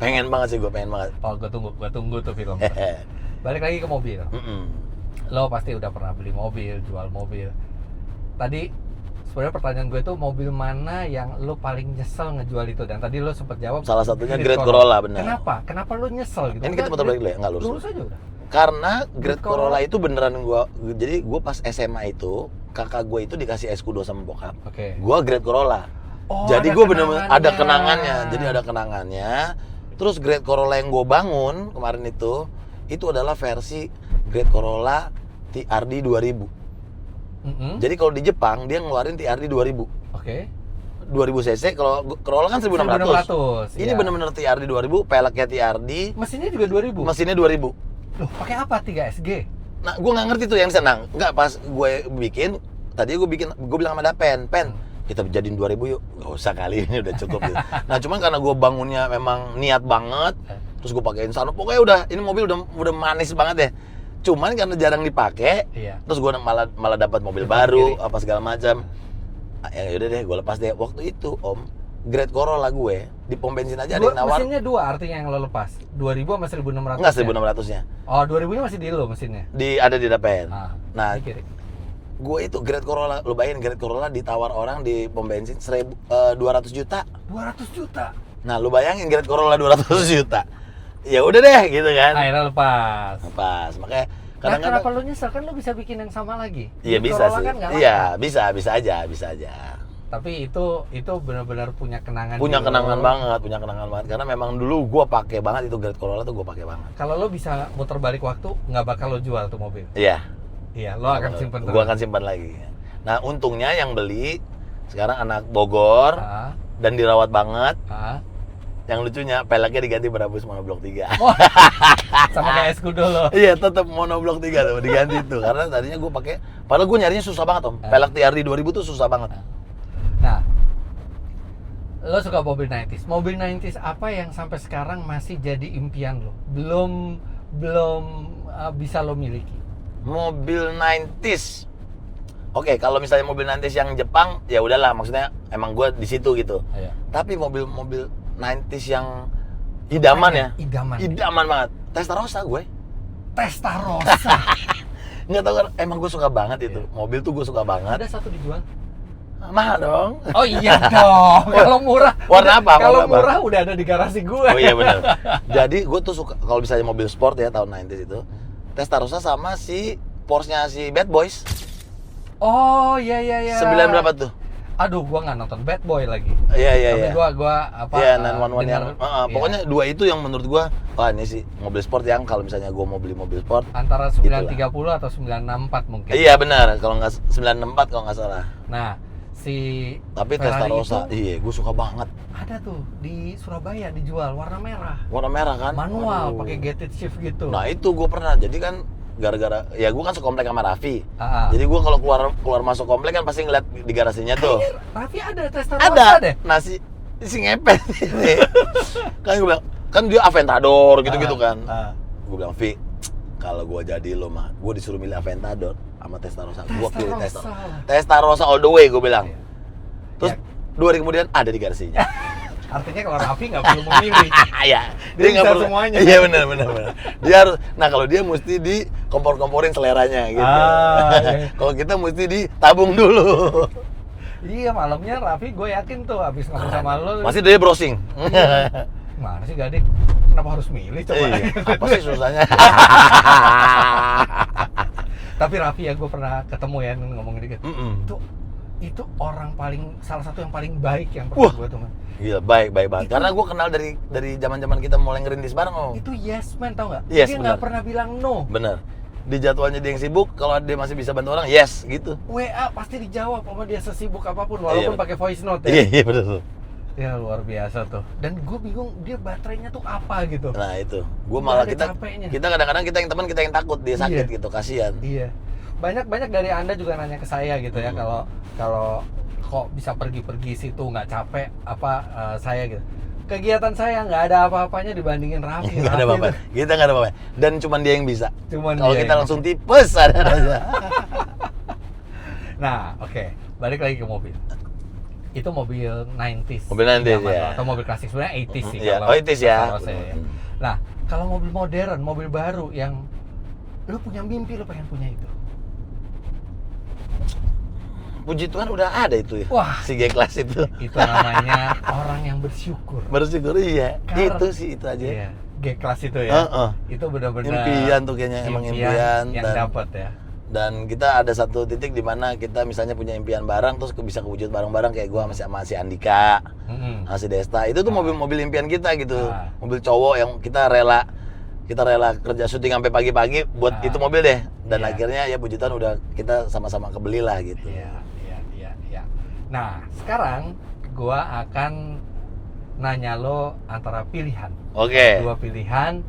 Speaker 2: Pengen banget sih, gue pengen banget.
Speaker 1: Oh, gue tunggu tuh film. Balik lagi ke mobil. Lo pasti udah pernah beli mobil, jual mobil. Tadi sebenarnya pertanyaan gue tuh mobil mana yang lo paling nyesel ngejual itu, dan tadi lo sempat jawab
Speaker 2: Salah satunya Great Corolla, benar.
Speaker 1: Kenapa lo nyesel gitu?
Speaker 2: Ini kita putar balik dulu ya, nggak lurus.
Speaker 1: Lurus aja udah.
Speaker 2: Karena Great
Speaker 1: Great
Speaker 2: Corolla
Speaker 1: Corolla
Speaker 2: itu beneran jadi gue pas SMA itu, kakak gue itu dikasih eskudo sama bokap.
Speaker 1: Oke.
Speaker 2: Gue Great Corolla.
Speaker 1: Oh,
Speaker 2: Jadi
Speaker 1: ada
Speaker 2: gue bener-bener ada
Speaker 1: kenangannya.
Speaker 2: kenangannya. Jadi ada kenangannya. Terus Great Corolla yang gue bangun kemarin itu adalah versi Great Corolla TRD 2000. Jadi kalau di Jepang dia ngeluarin TRD 2000.
Speaker 1: Oke.
Speaker 2: 2000 cc, kalau Corolla kan 1600.
Speaker 1: 1600,
Speaker 2: Ini
Speaker 1: iya.
Speaker 2: bener-bener TRD 2000, peleknya TRD,
Speaker 1: Mesinnya juga 2000.
Speaker 2: mesinnya 2000.
Speaker 1: Loh, pakai apa 3SG?
Speaker 2: Nah, gue nggak ngerti tuh yang senang. Nggak, pas gue bikin, tadi gue bilang sama Pen, kita jadiin 2000 yuk. Nggak usah kali, ini udah cukup gitu. Nah, cuman karena gue bangunnya memang niat banget, terus gue pakein sunroof, pokoknya udah, ini mobil udah manis banget deh. Cuman karena jarang dipakai,
Speaker 1: Iya.
Speaker 2: terus gue malah dapat mobil
Speaker 1: Depan
Speaker 2: baru,
Speaker 1: kiri.
Speaker 2: apa segala macam. Ya yaudah deh, gue lepas deh. Waktu itu Om, Great Corolla gue di pom bensin aja ada yang nawar.
Speaker 1: Mesinnya dua artinya yang lo lepas. 2000 sama 1600.
Speaker 2: Enggak,
Speaker 1: ya?
Speaker 2: 1600-nya.
Speaker 1: Oh, 2000-nya masih di lo mesinnya.
Speaker 2: Ada di Dapen. Nah,
Speaker 1: di kiri.
Speaker 2: gue itu Great Corolla, lu bayangin Great Corolla ditawar orang di pom bensin 200 juta.
Speaker 1: 200 juta.
Speaker 2: Nah, lu bayangin Great Corolla 200 juta. Ya udah deh gitu kan.
Speaker 1: Akhirnya lepas.
Speaker 2: Pas, makanya
Speaker 1: Nah,
Speaker 2: kadang-kadang
Speaker 1: kenapa lo nyesel? Kan lo bisa bikin yang sama lagi.
Speaker 2: iya
Speaker 1: Di
Speaker 2: bisa
Speaker 1: Corolla
Speaker 2: sih.
Speaker 1: Kan nggak
Speaker 2: Iya,
Speaker 1: langka.
Speaker 2: bisa aja.
Speaker 1: Tapi itu benar-benar punya kenangan.
Speaker 2: Punya
Speaker 1: di lo.
Speaker 2: kenangan banget karena memang dulu gua pakai banget itu Great Corolla tuh, gua pakai banget.
Speaker 1: Kalau lo bisa muter balik waktu, nggak bakal lo jual tuh mobil.
Speaker 2: Iya.
Speaker 1: Iya, lo akan simpen terus.
Speaker 2: Gua akan simpan lagi. Nah, untungnya yang beli sekarang anak Bogor
Speaker 1: Ah,
Speaker 2: dan dirawat banget.
Speaker 1: ah.
Speaker 2: Yang lucunya peleknya diganti berabus monoblok 3.
Speaker 1: Oh, sama kayak Escudo lo.
Speaker 2: Iya, tetap monoblok 3 tuh diganti tuh. Karena tadinya gua pakai, padahal gua nyarinya susah banget, Om. Pelek TRD 2000 tuh susah banget.
Speaker 1: Nah, lo suka mobil 90s. Mobil 90s apa yang sampai sekarang masih jadi impian lo? Belum bisa lo miliki.
Speaker 2: Mobil 90s. Oke, kalau misalnya mobil 90s yang Jepang, ya udahlah, maksudnya emang gua di situ gitu.
Speaker 1: Iya.
Speaker 2: Tapi mobil 90s yang idaman ya.
Speaker 1: Idaman
Speaker 2: banget. Testarossa gue.
Speaker 1: Testarossa.
Speaker 2: Nggak tahu kan, emang gue suka banget itu. Mobil tuh gue suka banget.
Speaker 1: Ada satu dijual.
Speaker 2: Mahal dong.
Speaker 1: Oh iya dong. Kalau murah.
Speaker 2: Warna apa?
Speaker 1: Kalau
Speaker 2: Warna apa?
Speaker 1: murah udah ada di garasi gue.
Speaker 2: Oh iya benar. Jadi gue tuh suka kalau misalnya mobil sport ya tahun 90s itu. Testarossa sama si Porsche-nya si Bad Boys.
Speaker 1: Oh iya.
Speaker 2: 9 berapa tuh?
Speaker 1: Aduh, gua nggak nonton Bad Boy lagi.
Speaker 2: Iya.
Speaker 1: Tapi gua apa?
Speaker 2: Iya, 911 yang
Speaker 1: iya.
Speaker 2: pokoknya dua itu yang menurut gua, wah ini sih mobil sport yang kalau misalnya gua mau beli mobil sport.
Speaker 1: Antara 930 atau 964 mungkin.
Speaker 2: Iya benar, kalau nggak 964 kalau nggak salah.
Speaker 1: Nah, si
Speaker 2: Tapi
Speaker 1: Ferrari
Speaker 2: Testarossa,
Speaker 1: itu
Speaker 2: iya, gua suka banget.
Speaker 1: ada tuh di Surabaya dijual warna merah.
Speaker 2: Warna merah kan?
Speaker 1: Manual,
Speaker 2: Aduh.
Speaker 1: pakai gated shift gitu.
Speaker 2: Nah itu gue pernah, jadi kan gara-gara ya gue kan sekomplek sama Raffi.
Speaker 1: Ah.
Speaker 2: Jadi gue kalau keluar masuk komplek kan pasti ngeliat di garasinya tuh.
Speaker 1: Raffi ada Testarossa
Speaker 2: Ada
Speaker 1: deh.
Speaker 2: nasi si ngepet ini. Kan gue bilang, kan dia Aventador gitu-gitu kan. Gue bilang, Vi, kalau gue jadi lo mah, gue disuruh milih Aventador sama Testarossa. Gue pilih Testarossa all the way, gue bilang. Terus 2 hari kemudian ada di garasinya.
Speaker 1: Artinya kalau Raffi nggak perlu memilih.
Speaker 2: Iya,
Speaker 1: Dia
Speaker 2: nggak
Speaker 1: bisa
Speaker 2: perlu
Speaker 1: semuanya.
Speaker 2: Iya benar. Dia harus, nah kalau dia mesti dikompor-komporin seleranya gitu.
Speaker 1: Iya.
Speaker 2: Kalau kita mesti ditabung dulu.
Speaker 1: Iya, malamnya Raffi gue yakin tuh abis ngomong sama lo.
Speaker 2: Masih dia browsing.
Speaker 1: Mana sih Gadik? Kenapa harus milih coba?
Speaker 2: Iya, apa sih susahnya?
Speaker 1: Tapi Raffi ya gue pernah ketemu ya ngomongin dikit. Itu orang salah satu yang paling baik yang pernah gue temuin.
Speaker 2: Gila, baik banget. Karena gue kenal dari zaman-zaman kita mulai ngerintis bareng, Om.
Speaker 1: Itu yes man, tau nggak?
Speaker 2: Yes,
Speaker 1: dia
Speaker 2: benar.
Speaker 1: nggak pernah bilang no.
Speaker 2: Bener. Di jadwalnya dia yang sibuk, kalau dia masih bisa bantu orang, yes gitu.
Speaker 1: WA pasti dijawab sama dia sesibuk apapun, walaupun pakai voice note ya.
Speaker 2: Iya betul.
Speaker 1: Ya luar biasa tuh. Dan gue bingung dia baterainya tuh apa gitu.
Speaker 2: Nah itu, gue malah kita kadang-kadang kita yang teman kita yang takut dia sakit gitu, kasihan.
Speaker 1: Iya. Banyak dari Anda juga nanya ke saya gitu ya, kalau kok bisa pergi-pergi situ nggak capek saya gitu. Kegiatan saya nggak ada apa-apanya dibandingin Raffi.
Speaker 2: Nggak ada apa-apa. Kita nggak ada apa-apa. Dan cuman dia yang bisa. Kalau kita langsung
Speaker 1: bisa.
Speaker 2: tipes ada aja.
Speaker 1: Nah, oke. Balik lagi ke mobil. Itu mobil 90s.
Speaker 2: Mobil 90s ya.
Speaker 1: Atau mobil klasik sebenarnya 80s sih
Speaker 2: Iya,
Speaker 1: kalau
Speaker 2: 80s ya.
Speaker 1: Nah, kalau mobil modern, mobil baru yang lu punya mimpi lu pengen punya itu.
Speaker 2: Puji Tuhan udah ada itu ya.
Speaker 1: Wah,
Speaker 2: si G-Class itu.
Speaker 1: Itu namanya orang yang bersyukur.
Speaker 2: Bersyukur iya. Itu aja.
Speaker 1: Iya, G-Class itu ya. Itu benar-benar
Speaker 2: impian tuh kayaknya, emang impian
Speaker 1: yang dapat ya.
Speaker 2: Dan kita ada satu titik di mana kita misalnya punya impian bareng terus bisa kewujud bareng-bareng, kayak gua sama si Andika, sama si Desta. Itu tuh mobil-mobil impian kita gitu. Mobil cowok yang kita rela kerja syuting sampai pagi-pagi buat itu mobil deh. Dan akhirnya ya puji Tuhan udah kita sama-sama kebeli lah gitu.
Speaker 1: Iya. Nah, sekarang gua akan nanya lo antara pilihan.
Speaker 2: Oke.
Speaker 1: 2 pilihan,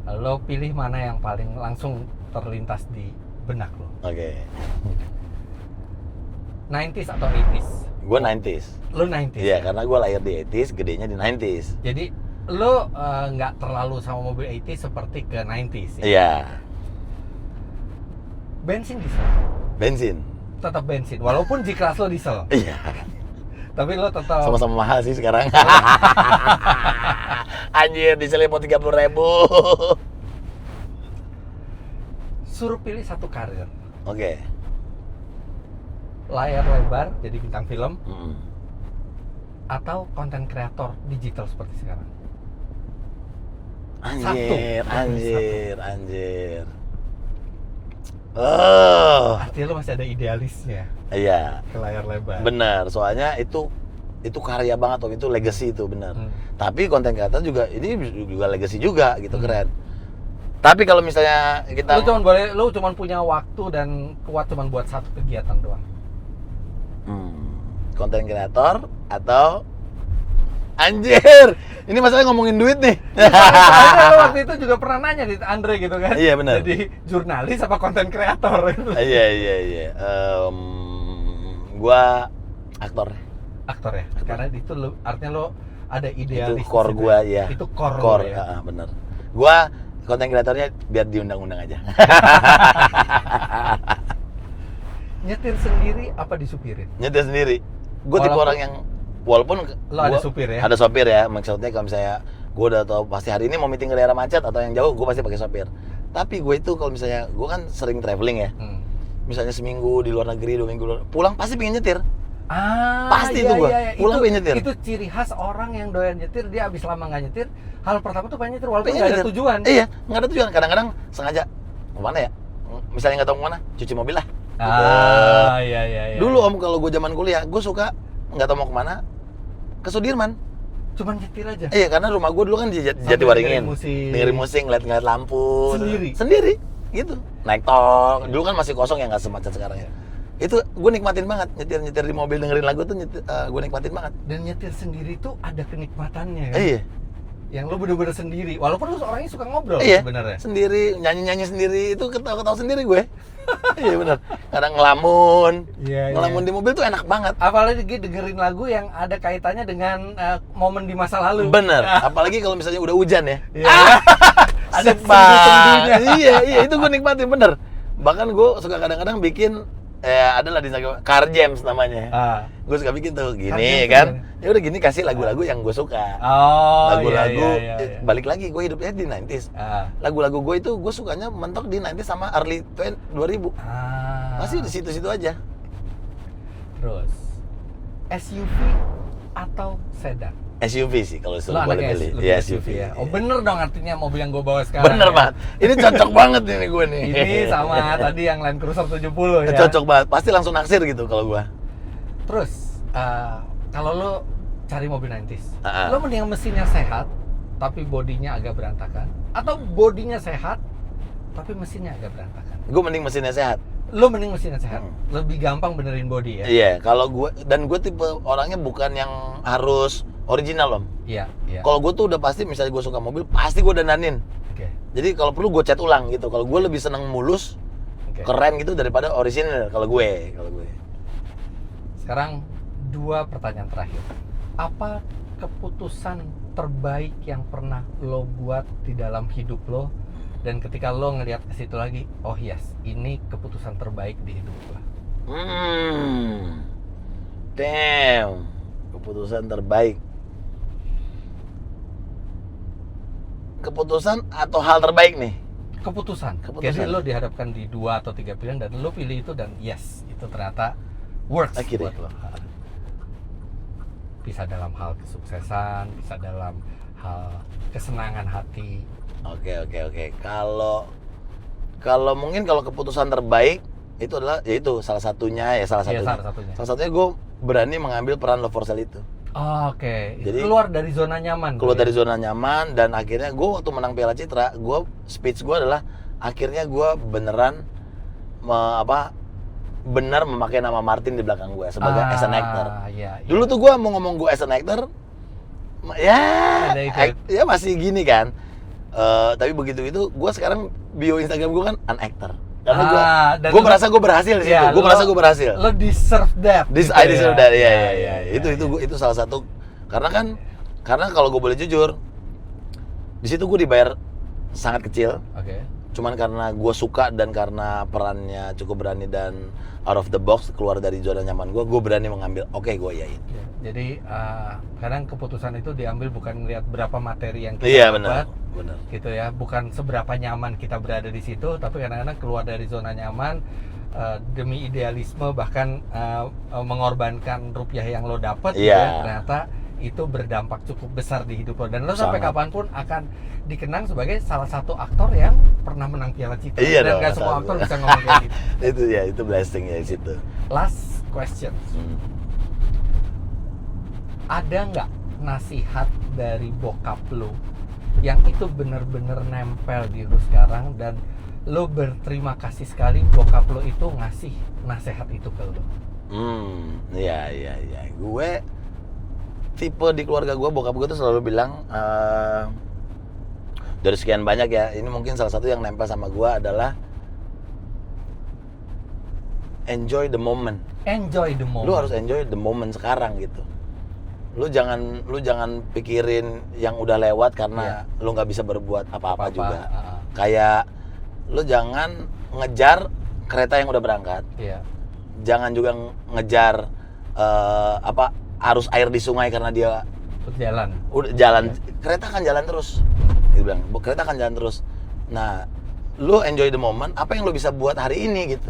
Speaker 1: lo pilih mana yang paling langsung terlintas di benak lo.
Speaker 2: Oke.
Speaker 1: 90s atau 80s?
Speaker 2: Gua 90s.
Speaker 1: Lo 90s?
Speaker 2: Iya, karena gua lahir di 80s, gedenya di 90s.
Speaker 1: Jadi lo nggak terlalu sama mobil 80s seperti ke 90s ya?
Speaker 2: Iya.
Speaker 1: Bensin diesel?
Speaker 2: Bensin.
Speaker 1: Tetap bensin, walaupun G-Class lo diesel.
Speaker 2: Iya.
Speaker 1: Tapi lo tetap
Speaker 2: Sama-sama mahal sih sekarang. Anjir, dieselnya mau 30.000.
Speaker 1: Suruh pilih satu karir.
Speaker 2: Oke.
Speaker 1: Layar lebar jadi bintang film atau konten kreator digital seperti sekarang.
Speaker 2: Anjir. Oh.
Speaker 1: Artinya lo masih ada idealisnya.
Speaker 2: Iya.
Speaker 1: Ke layar lebar.
Speaker 2: Benar, soalnya itu karya banget, itu legacy itu benar. Tapi konten kreator juga ini juga legacy juga gitu, keren. Tapi kalau misalnya kita
Speaker 1: lo cuma punya waktu dan kuat cuma buat satu kegiatan doang.
Speaker 2: Konten kreator atau anjir, ini masalah ngomongin duit nih.
Speaker 1: Soalnya lo waktu itu juga pernah nanya di Andre gitu kan.
Speaker 2: Iya benar.
Speaker 1: Jadi jurnalis apa konten kreator?
Speaker 2: Iya. Gua aktor
Speaker 1: ya. Karena itu artinya lo ada idealis.
Speaker 2: Itu core gua ya.
Speaker 1: Itu core
Speaker 2: ya. Bener. Gua konten kreatornya biar diundang-undang aja.
Speaker 1: Nyetir sendiri apa disupirin?
Speaker 2: Nyetir sendiri. Gue tipe orang yang walaupun
Speaker 1: lo ada supir ya?
Speaker 2: Ada sopir ya. Maksudnya kalau misalnya gue udah tahu pasti hari ini mau meeting ke daerah macet atau yang jauh, gue pasti pakai sopir. Tapi gue itu kalau misalnya gue kan sering traveling ya. Misalnya seminggu di luar negeri, 2 minggu pulang pasti pengen nyetir. Pasti itu gue. Pulang pengen nyetir.
Speaker 1: Itu ciri khas orang yang doyan nyetir. Dia abis lama nggak nyetir, hal pertama tuh pengen nyetir walaupun nggak ada tujuan.
Speaker 2: Iya, nggak ada tujuan. Kadang-kadang sengaja kemana ya? Misalnya nggak tahu kemana, cuci mobil lah.
Speaker 1: Iya.
Speaker 2: Dulu Om, kalau gue zaman kuliah, gue suka nggak tahu mau kemana, ke Sudirman.
Speaker 1: Cuman nyetir aja?
Speaker 2: Iya, karena rumah gue dulu kan di Jatiwaringin. Dengerin musik, ngeliat lampu. Sendiri, gitu. Naik tol, dulu kan masih kosong ya, nggak semacet sekarang ya. Itu gue nikmatin banget, nyetir di mobil dengerin lagu tuh gue nikmatin banget.
Speaker 1: Dan nyetir sendiri tuh ada kenikmatannya kan?
Speaker 2: Iya.
Speaker 1: Yang lu bener-bener sendiri, walaupun lu orangnya suka ngobrol
Speaker 2: Iya,
Speaker 1: sebenarnya.
Speaker 2: sendiri, nyanyi-nyanyi sendiri, itu ketawa-ketawa sendiri gue. Iya benar. Kadang ngelamun.
Speaker 1: Iya,
Speaker 2: Ngelamun
Speaker 1: iya.
Speaker 2: di mobil tuh enak banget.
Speaker 1: Apalagi dengerin lagu yang ada kaitannya dengan momen di masa lalu.
Speaker 2: Bener, apalagi kalau misalnya udah hujan ya.
Speaker 1: Iya. Ada
Speaker 2: Sip banget.
Speaker 1: sendu-sendunya.
Speaker 2: Iya, itu gue nikmatin bener. Bahkan gue suka kadang-kadang bikin adalah di Instagram Car Jams namanya. Gue suka bikin tuh
Speaker 1: Car
Speaker 2: gini
Speaker 1: Jams
Speaker 2: kan.
Speaker 1: gimana?
Speaker 2: Ya udah gini kasih lagu-lagu yang gue suka.
Speaker 1: Oh,
Speaker 2: Lagu-lagu
Speaker 1: iya.
Speaker 2: balik lagi gue hidupnya di 90s. Lagu-lagu gue itu gue sukanya mentok di 90s sama early 2000. Masih di situ-situ aja.
Speaker 1: Terus SUV atau sedan?
Speaker 2: SUV sih kalau
Speaker 1: Lo
Speaker 2: suruh gue
Speaker 1: anaknya
Speaker 2: pilih.
Speaker 1: lebih
Speaker 2: Iya,
Speaker 1: SUV ya? Oh bener dong artinya mobil yang gue bawa sekarang.
Speaker 2: Bener
Speaker 1: ya?
Speaker 2: banget. Ini cocok banget nih gue nih.
Speaker 1: Ini sama tadi yang Land Cruiser 70 ya?
Speaker 2: Cocok banget. Pasti langsung naksir gitu kalau gue.
Speaker 1: Terus, kalau lo cari mobil 90s,
Speaker 2: Ah.
Speaker 1: lo mending mesinnya sehat, tapi bodinya agak berantakan? Atau bodinya sehat, tapi mesinnya agak berantakan?
Speaker 2: Gue mending mesinnya sehat.
Speaker 1: Lo mending mesinnya sehat, lebih gampang benerin body ya?
Speaker 2: Iya, kalau gue dan gue tipe orangnya bukan yang harus original om.
Speaker 1: Iya.
Speaker 2: Kalau gue tuh udah pasti, misalnya gue suka mobil, pasti gue dandanin.
Speaker 1: Oke.
Speaker 2: Jadi kalau perlu gue cat ulang gitu. Kalau gue lebih seneng mulus,
Speaker 1: Oke.
Speaker 2: keren gitu daripada original. Kalau gue.
Speaker 1: Sekarang 2 pertanyaan terakhir. Apa keputusan terbaik yang pernah lo buat di dalam hidup lo? Dan ketika lo ngelihat ke situ lagi, oh yes, ini keputusan terbaik di hidup lo.
Speaker 2: Damn. Keputusan terbaik. Keputusan atau hal terbaik nih?
Speaker 1: Keputusan.
Speaker 2: Keputusan.
Speaker 1: Jadi lo dihadapkan di 2 atau 3 pilihan dan lo pilih itu dan yes, itu ternyata works
Speaker 2: Akhirnya.
Speaker 1: buat lo. Bisa dalam hal kesuksesan, bisa dalam hal kesenangan hati.
Speaker 2: Oke. Kalau mungkin kalau keputusan terbaik itu adalah yaitu salah satunya.
Speaker 1: Iya, salah satunya.
Speaker 2: Salah satunya gue berani mengambil peran Love for Sale itu.
Speaker 1: Oke.
Speaker 2: Jadi,
Speaker 1: Keluar dari zona nyaman.
Speaker 2: Keluar
Speaker 1: tuh ya?
Speaker 2: dari zona nyaman dan akhirnya gue waktu menang Piala Citra, speech gue adalah akhirnya gue beneran benar memakai nama Martin di belakang gue sebagai as an actor.
Speaker 1: Iya.
Speaker 2: Dulu tuh gue mau ngomong gue as an actor,
Speaker 1: Ada itu.
Speaker 2: ya masih gini kan. Tapi begitu itu, gue sekarang bio Instagram gue kan an actor. Karena
Speaker 1: dan
Speaker 2: gue
Speaker 1: lo-
Speaker 2: merasa gue berhasil di situ.
Speaker 1: Iya,
Speaker 2: Gue merasa gue berhasil.
Speaker 1: Lo deserve that.
Speaker 2: I deserve that. Iya.
Speaker 1: Iya.
Speaker 2: Itu salah satu. Karena kalau gue boleh jujur, di situ gue dibayar sangat kecil.
Speaker 1: Oke.
Speaker 2: Cuman karena gue suka dan karena perannya cukup berani dan out of the box, keluar dari zona nyaman gue berani mengambil. Oke, gue iyain.
Speaker 1: Jadi kadang keputusan itu diambil bukan melihat berapa materi yang kita
Speaker 2: Iya
Speaker 1: dapat,
Speaker 2: benar.
Speaker 1: gitu ya. Bukan seberapa nyaman kita berada di situ, tapi kadang-kadang keluar dari zona nyaman demi idealisme, bahkan mengorbankan rupiah yang lo dapat, gitu
Speaker 2: Iya.
Speaker 1: ya, ternyata itu berdampak cukup besar di hidup lo. Dan lo sampai
Speaker 2: Sangat.
Speaker 1: kapanpun akan dikenang sebagai salah satu aktor yang pernah menang Piala Citra.
Speaker 2: Iya
Speaker 1: Dan
Speaker 2: dong,
Speaker 1: gak semua
Speaker 2: satu.
Speaker 1: aktor bisa ngomong kayak gitu.
Speaker 2: itu blessing ya di situ.
Speaker 1: Last question. Ada nggak nasihat dari bokap lo yang itu bener-bener nempel di lo sekarang dan lo berterima kasih sekali bokap lo itu ngasih nasihat itu ke lo?
Speaker 2: Iya. Gue tipe di keluarga gue, bokap gue tuh selalu bilang dari sekian banyak ya, ini mungkin salah satu yang nempel sama gue adalah enjoy the moment.
Speaker 1: Enjoy the moment.
Speaker 2: Lu harus enjoy the moment sekarang gitu. Lu jangan pikirin yang udah lewat karena lu nggak bisa berbuat apa-apa juga. Kayak lu jangan ngejar kereta yang udah berangkat.
Speaker 1: Iya.
Speaker 2: Jangan juga ngejar arus air di sungai karena dia
Speaker 1: Berjalan.
Speaker 2: udah jalan. Kereta akan jalan terus. Dia bilang, kereta akan jalan terus. Nah, lu enjoy the moment, apa yang lu bisa buat hari ini gitu.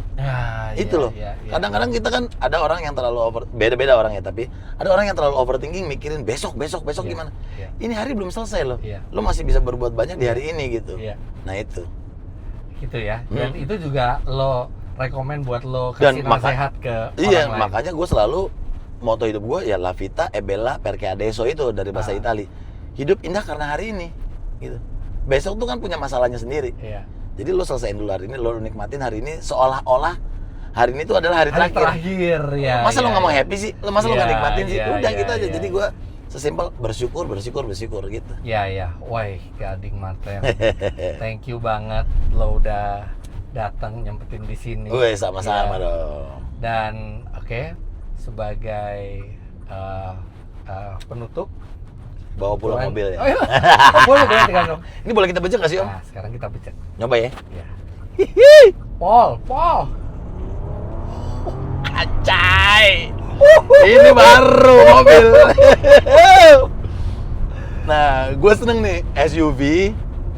Speaker 2: Itu loh. Kadang-kadang kita kan ada orang yang terlalu beda-beda orangnya, tapi ada orang yang terlalu overthinking, mikirin besok gimana. Ini hari belum selesai loh. Lo masih bisa berbuat banyak di hari ini gitu. Nah itu.
Speaker 1: Gitu ya. Dan itu juga lo rekomen buat lo
Speaker 2: Dan
Speaker 1: kasih nasihat ke orang
Speaker 2: iya,
Speaker 1: lain.
Speaker 2: makanya gue selalu moto hidup gue ya La Vita e Bella perché adesso, itu dari bahasa Itali. Hidup indah karena hari ini gitu. Besok tuh kan punya masalahnya sendiri.
Speaker 1: Iya.
Speaker 2: Jadi lo selesaiin dulu hari ini, lo nikmatin hari ini seolah-olah hari ini tuh adalah hari terakhir.
Speaker 1: Ya.
Speaker 2: Masa lo nggak mau happy sih? Masa lo nggak nikmatin sih? Udah gitu aja.
Speaker 1: Iya.
Speaker 2: Jadi gue Sesimpel bersyukur gitu.
Speaker 1: Ya, woi Gading Marten, thank you banget lo udah datang nyempetin di sini.
Speaker 2: Woi, sama-sama
Speaker 1: Ya.
Speaker 2: dong.
Speaker 1: Dan oke, sebagai penutup,
Speaker 2: Bawa pulang
Speaker 1: boleh-
Speaker 2: mobil ya.
Speaker 1: Oh, iya. boleh tinggal dong.
Speaker 2: Ini boleh kita becek nggak sih, Om?
Speaker 1: Nah, sekarang kita becek.
Speaker 2: Nyoba ya.
Speaker 1: Ya. Pol.
Speaker 2: Acai. Ini baru mobil. Nah, gue seneng nih SUV,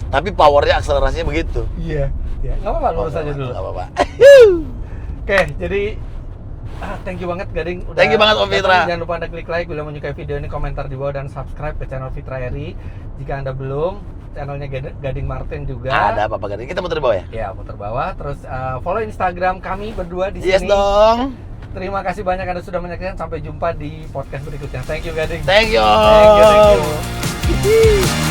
Speaker 2: tapi powernya akselerasinya begitu.
Speaker 1: Iya. Ya, nggak apa-apa, lurus aja dulu.
Speaker 2: Nggak apa-apa.
Speaker 1: Oke, jadi thank you banget Gading.
Speaker 2: Thank you banget, Om
Speaker 1: datang.
Speaker 2: Fitra.
Speaker 1: Jangan lupa Anda klik like bila menyukai video ini, komentar di bawah dan subscribe ke channel Fitra Eri. Jika Anda belum, channelnya Gading Martin juga.
Speaker 2: Ada apa-apa kan? Kita muter bawah ya?
Speaker 1: Ya, putar bawah. Terus follow Instagram kami berdua di
Speaker 2: Yes
Speaker 1: sini.
Speaker 2: dong.
Speaker 1: Terima kasih banyak Anda sudah menyaksikan. Sampai jumpa di podcast berikutnya. Thank you Gading.
Speaker 2: Thank you.
Speaker 1: Thank you.